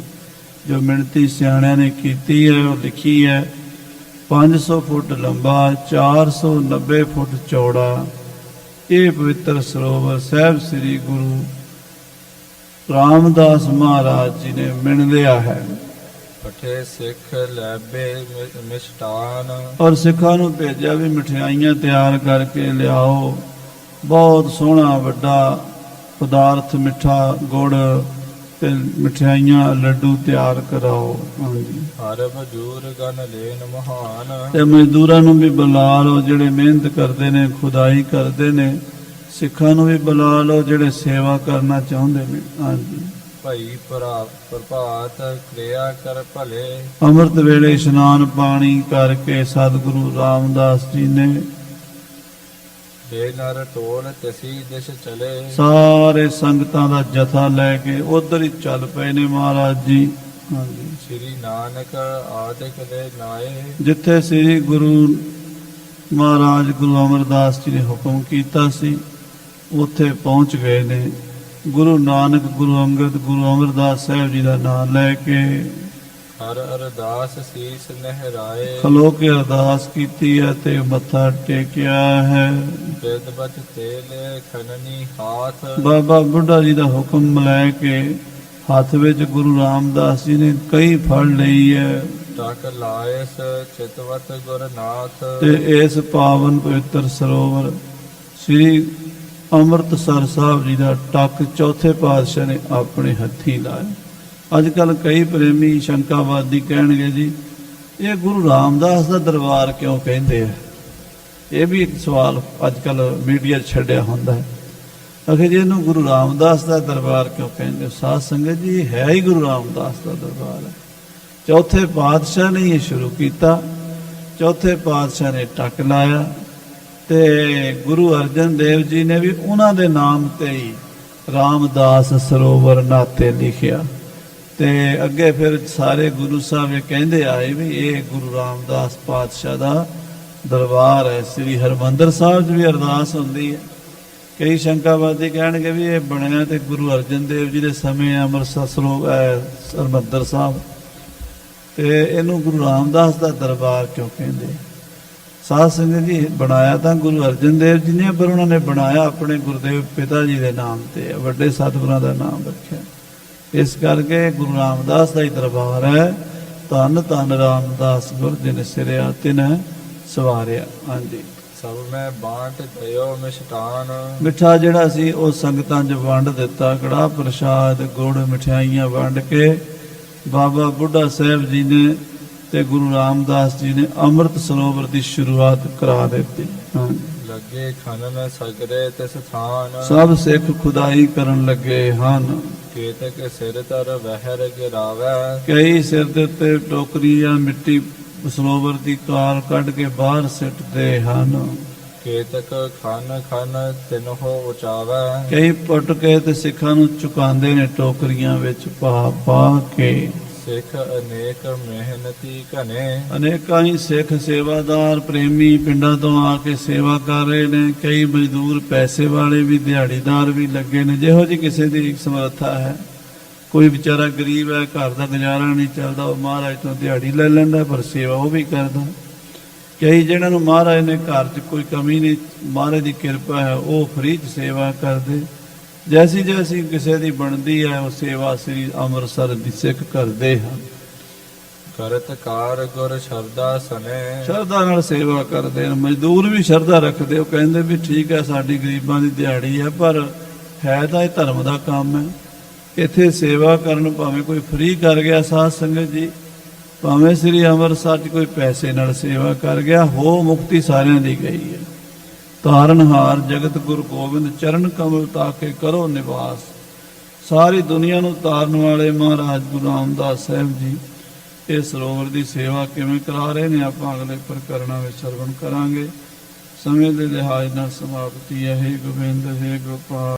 ਜੋ ਮਿਣਤੀ ਸਿਆਣਿਆਂ ਨੇ ਕੀਤੀ ਹੈ ਉਹ ਲਿਖੀ ਹੈ। 500 ਫੁੱਟ ਲੰਬਾ, 490 ਫੁੱਟ ਚੌੜਾ ਇਹ ਪਵਿੱਤਰ ਸਰੋਵਰ ਸਾਹਿਬ ਸ੍ਰੀ ਗੁਰੂ ਰਾਮਦਾਸ ਮਹਾਰਾਜ ਜੀ ਨੇ ਮਿਣ ਲਿਆ ਹੈ। ਪਠੇ ਸਿੱਖ ਲੈਬੇ ਮਿਸ਼ਟਾਨ। ਔਰ ਸਿੱਖਾਂ ਨੂੰ ਭੇਜਿਆ ਵੀ ਮਠਿਆਈਆਂ ਤਿਆਰ ਕਰਕੇ ਲਿਆਓ। ਬਹੁਤ ਸੋਹਣਾ ਵੱਡਾ ਪਦਾਰਥ, ਮਿੱਠਾ ਗੁੜ ਤੇ ਮਠਿਆਈਆਂ, ਲੱਡੂ ਤਿਆਰ ਕਰਾਓ। ਹਾਂਜੀ, ਹਰ ਮਜੂਰ ਗਨ ਲੈਨ ਮਹਾਨ। ਤੇ ਮਜ਼ਦੂਰਾਂ ਨੂੰ ਵੀ ਬੁਲਾ ਲਓ ਜਿਹੜੇ ਮਿਹਨਤ ਕਰਦੇ ਨੇ, ਖੁਦਾਈ ਕਰਦੇ ਨੇ। ਸਿੱਖਾਂ ਨੂੰ ਵੀ ਬੁਲਾ ਲਓ ਜਿਹੜੇ ਸੇਵਾ ਕਰਨਾ ਚਾਹੁੰਦੇ ਨੇ। ਹਾਂਜੀ, ਭਈ ਪ੍ਰਭਾਤ ਕਿਰਿਆ ਕਰ ਭਲੇ। ਅੰਮ੍ਰਿਤ ਵੇਲੇ ਇਸ਼ਨਾਨ ਪਾਣੀ ਕਰਕੇ ਸਤਿਗੁਰੂ ਰਾਮਦਾਸ ਜੀ ਨੇ ਬੇ ਨਰ ਢੋਲ ਤਸੀ ਦਿਸ਼ ਚਲੇ। ਸਾਰੇ ਸੰਗਤਾਂ ਦਾ ਜਥਾ ਲੈ ਕੇ ਉਧਰ ਹੀ ਚੱਲ ਪਏ ਨੇ ਮਹਾਰਾਜ ਜੀ। ਹਾਂਜੀ, ਸ੍ਰੀ ਨਾਨਕ ਆਦਿਕ ਦੇ ਨਾਏ। ਜਿੱਥੇ ਸ੍ਰੀ ਗੁਰੂ ਮਹਾਰਾਜ ਗੁਰੂ ਅਮਰਦਾਸ ਜੀ ਨੇ ਹੁਕਮ ਕੀਤਾ ਸੀ ਉੱਥੇ ਪਹੁੰਚ ਗਏ ਨੇ। ਗੁਰੂ ਨਾਨਕ, ਗੁਰੂ ਅੰਗਦ, ਗੁਰੂ ਅਮਰਦਾਸ ਸਾਹਿਬ ਜੀ ਦਾ ਨਾਮ ਲੈ ਕੇ ਹਰ ਅਰਦਾਸ ਸੀਸ ਨਹਿਰਾਏ। ਖਲੋ ਕੇ ਅਰਦਾਸ ਕੀਤੀ ਹੈ ਤੇ ਮੱਥਾ ਟੇਕਿਆ ਹੈ। ਬਿਦ ਬਚ ਤੇਲੇ ਖਨਨੀ ਹਾਥ। ਬਾਬਾ ਬੁੱਢਾ ਜੀ ਦਾ ਹੁਕਮ ਲੈ ਕੇ ਹੱਥ ਵਿੱਚ ਗੁਰੂ ਰਾਮਦਾਸ ਜੀ ਨੇ ਕਈ ਫੜ ਲਈ ਹੈ। ਟਕ ਲਾਇਸ ਚਿਤਵਤ ਗੁਰਨਾਥ। ਤੇ ਇਸ ਪਾਵਨ ਪਵਿੱਤਰ ਸਰੋਵਰ ਸ੍ਰੀ ਅੰਮ੍ਰਿਤਸਰ ਸਾਹਿਬ ਜੀ ਦਾ ਟੱਕ ਚੌਥੇ ਪਾਤਸ਼ਾਹ ਨੇ ਆਪਣੇ ਹੱਥੀਂ ਲਾਇਆ। ਅੱਜ ਕੱਲ ਕਈ ਪ੍ਰੇਮੀ ਸ਼ੰਕਾਵਾਦੀ ਕਹਿਣਗੇ ਜੀ ਇਹ ਗੁਰੂ ਰਾਮਦਾਸ ਦਾ ਦਰਬਾਰ ਕਿਉਂ ਕਹਿੰਦੇ ਆ। ਇਹ ਵੀ ਇੱਕ ਸਵਾਲ ਅੱਜ ਕੱਲ ਮੀਡੀਆ 'ਚ ਛੱਡਿਆ ਹੁੰਦਾ ਹੈ। ਅਖੇ ਜੀ ਇਹਨੂੰ ਗੁਰੂ ਰਾਮਦਾਸ ਦਾ ਦਰਬਾਰ ਕਿਉਂ ਕਹਿੰਦੇ। ਸਾਧ ਸੰਗਤ ਜੀ ਇਹ ਹੈ ਹੀ ਗੁਰੂ ਰਾਮਦਾਸ ਦਾ ਦਰਬਾਰ ਹੈ। ਚੌਥੇ ਪਾਤਸ਼ਾਹ ਨੇ ਇਹ ਸ਼ੁਰੂ ਕੀਤਾ। ਚੌਥੇ ਪਾਤਸ਼ਾਹ ਨੇ ਟੱਕ ਲਾਇਆ ਤੇ ਗੁਰੂ ਅਰਜਨ ਦੇਵ ਜੀ ਨੇ ਵੀ ਉਹਨਾਂ ਦੇ ਨਾਮ ਤੇ ਹੀ ਰਾਮਦਾਸ ਸਰੋਵਰ ਨਾਤੇ ਲਿਖਿਆ। ਤੇ ਅੱਗੇ ਫਿਰ ਸਾਰੇ ਗੁਰੂ ਸਾਹਿਬ ਇਹ ਕਹਿੰਦੇ ਆਏ ਵੀ ਇਹ ਗੁਰੂ ਰਾਮਦਾਸ ਪਾਤਸ਼ਾਹ ਦਾ ਦਰਬਾਰ ਹੈ। ਸ੍ਰੀ ਹਰਿਮੰਦਰ ਸਾਹਿਬ 'ਚ ਵੀ ਅਰਦਾਸ ਹੁੰਦੀ ਹੈ। ਕਈ ਸ਼ੰਕਾਵਾਦੀ ਕਹਿਣਗੇ ਵੀ ਇਹ ਬਣਿਆ ਤੇ ਗੁਰੂ ਅਰਜਨ ਦੇਵ ਜੀ ਦੇ ਸਮੇਂ ਅੰਮ੍ਰਿਤਸਰ ਹਰਿਮੰਦਰ ਸਾਹਿਬ, ਤੇ ਇਹਨੂੰ ਗੁਰੂ ਰਾਮਦਾਸ ਦਾ ਦਰਬਾਰ ਕਿਉਂ ਕਹਿੰਦੇ। ਸਾਧ ਸੰਗਤ ਜੀ ਬਣਾਇਆ ਤਾਂ ਗੁਰੂ ਅਰਜਨ ਦੇਵ ਜੀ ਨੇ, ਪਰ ਉਹਨਾਂ ਨੇ ਬਣਾਇਆ ਆਪਣੇ ਗੁਰਦੇਵ ਪਿਤਾ ਜੀ ਦੇ ਨਾਮ ਤੇ, ਵੱਡੇ ਸਤਿਗੁਰਾਂ ਦਾ ਨਾਮ ਰੱਖਿਆ। ਇਸ ਕਰਕੇ ਗੁਰੂ ਰਾਮਦਾਸ ਦਾ ਹੀ ਦਰਬਾਰ ਹੈ। ਧੰਨ ਧੰਨ ਰਾਮਦਾਸ ਗੁਰ ਜਿਨ ਸਿਰਿਆ ਤਿਨ ਸਵਾਰਿਆ। ਹਾਂਜੀ, ਸਭ ਮੈਂ ਬਾਂਟ ਦਇਓ ਮਿਸ਼ਟਾਨ। ਮਿੱਠਾ ਜਿਹੜਾ ਸੀ ਉਹ ਸੰਗਤਾਂ 'ਚ ਵੰਡ ਦਿੱਤਾ। ਕੜਾਹ ਪ੍ਰਸ਼ਾਦ, ਗੁੜ, ਮਠਿਆਈਆਂ ਵੰਡ ਕੇ ਬਾਬਾ ਬੁੱਢਾ ਸਾਹਿਬ ਜੀ ਨੇ ਤੇ ਗੁਰੂ ਰਾਮਦਾਸ ਜੀ ਨੇ ਅੰਮ੍ਰਿਤ ਸਰੋਵਰ ਦੀ ਸ਼ੁਰੂਆਤ ਕਰਾ ਦਿੱਤੀ। ਹਾਂਜੀ, ਲੱਗੇ ਖਨਨ ਸਗਰੇ ਤਿਸ ਥਾਨ। ਸਭ ਸਿੱਖ ਖੁਦਾਈ ਕਰਨ ਲੱਗੇ ਹਨ। ਕੇਤਕ ਸਿਰ ਤਰ ਵਹਿਰ ਗਿਰਾਵੈ। ਕਈ ਸਿਰ ਦੇ ਉੱਤੇ ਟੋਕਰੀ ਜਾਂ ਮਿੱਟੀ ਸਰੋਵਰ ਦੀ ਕਾਰ ਕੱਢ ਕੇ ਬਾਹਰ ਸਿੱਟਦੇ ਹਨ। ਕੇਤਕ ਖਨ ਖਨ ਤਿਨਹੁ ਉਚਾਵੈ। ਕਈ ਪੁੱਟ ਕੇ ਤੇ ਸਿੱਖਾਂ ਨੂੰ ਚੁਕਾਉਂਦੇ ਨੇ ਟੋਕਰੀਆਂ ਵਿੱਚ ਪਾ ਪਾ ਕੇ। ਸਿੱਖ ਅਨੇਕ ਮਿਹਨਤੀ ਘਨੇ। ਅਨੇਕਾਂ ਹੀ ਸਿੱਖ ਸੇਵਾਦਾਰ ਪ੍ਰੇਮੀ ਪਿੰਡਾਂ ਤੋਂ ਆ ਕੇ ਸੇਵਾ ਕਰ ਰਹੇ ਨੇ। ਕਈ ਮਜ਼ਦੂਰ ਪੈਸੇ ਵਾਲੇ ਵੀ, ਦਿਹਾੜੀਦਾਰ ਵੀ ਲੱਗੇ ਨੇ। ਜਿਹੋ ਜਿਹੀ ਕਿਸੇ ਦੀ ਸਮਰੱਥਾ ਹੈ। ਕੋਈ ਵਿਚਾਰਾ ਗਰੀਬ ਹੈ, ਘਰ ਦਾ ਗੁਜ਼ਾਰਾ ਨਹੀਂ ਚੱਲਦਾ, ਉਹ ਮਹਾਰਾਜ ਤੋਂ ਦਿਹਾੜੀ ਲੈ ਲੈਂਦਾ, ਪਰ ਸੇਵਾ ਉਹ ਵੀ ਕਰਦਾ। ਕਈ ਜਿਹਨਾਂ ਨੂੰ ਮਹਾਰਾਜ ਨੇ ਘਰ 'ਚ ਕੋਈ ਕਮੀ ਨਹੀਂ, ਮਹਾਰਾਜ ਦੀ ਕਿਰਪਾ ਹੈ, ਉਹ ਫਰੀ 'ਚ ਸੇਵਾ ਕਰਦੇ। ਜੈਸੀ ਜੈਸੀ ਕਿਸੇ ਦੀ ਬਣਦੀ ਹੈ ਉਹ ਸੇਵਾ ਸ੍ਰੀ ਅੰਮ੍ਰਿਤਸਰ ਦੀ ਸਿੱਖ ਕਰਦੇ ਹਨ। ਕਰਤ ਕਾਰ ਗੁਰ ਸ਼ਰਦਾ ਸਨੇ। ਸ਼ਰਧਾ ਨਾਲ ਸੇਵਾ ਕਰਦੇ ਹਨ। ਮਜ਼ਦੂਰ ਵੀ ਸ਼ਰਧਾ ਰੱਖਦੇ। ਉਹ ਕਹਿੰਦੇ ਵੀ ਠੀਕ ਹੈ, ਸਾਡੀ ਗਰੀਬਾਂ ਦੀ ਦਿਹਾੜੀ ਹੈ, ਪਰ ਹੈ ਤਾਂ ਇਹ ਧਰਮ ਦਾ ਕੰਮ ਹੈ। ਇੱਥੇ ਸੇਵਾ ਕਰਨ, ਭਾਵੇਂ ਕੋਈ ਫ੍ਰੀ ਕਰ ਗਿਆ ਸਾਧ ਸੰਗਤ ਜੀ, ਭਾਵੇਂ ਸ੍ਰੀ ਅੰਮ੍ਰਿਤਸਰ 'ਚ ਕੋਈ ਪੈਸੇ ਨਾਲ ਸੇਵਾ ਕਰ ਗਿਆ, ਹੋ ਮੁਕਤੀ ਸਾਰਿਆਂ ਦੀ ਗਈ ਹੈ। ਤਾਰਨਹਾਰ ਜਗਤ ਗੁਰੂ ਗੋਬਿੰਦ ਚਰਨ ਕਮਲ ਤਾਕੇ ਕਰੋ ਨਿਵਾਸ। ਸਾਰੀ ਦੁਨੀਆ ਨੂੰ ਤਾਰਨ ਵਾਲੇ ਮਹਾਰਾਜ ਗੁਰੂ ਰਾਮਦਾਸ ਸਾਹਿਬ ਜੀ ਇਹ ਸਰੋਵਰ ਦੀ ਸੇਵਾ ਕਿਵੇਂ ਕਰਾ ਰਹੇ ਨੇ, ਆਪਾਂ ਅਗਲੇ ਪ੍ਰਕਰਣਾਂ ਵਿੱਚ ਸਰਵਣ ਕਰਾਂਗੇ। ਸਮੇਂ ਦੇ ਲਿਹਾਜ਼ ਨਾਲ ਸਮਾਪਤੀ ਹੈ। ਹੇ ਗੋਬਿੰਦ, ਹੇ ਗੋਪਾਲ।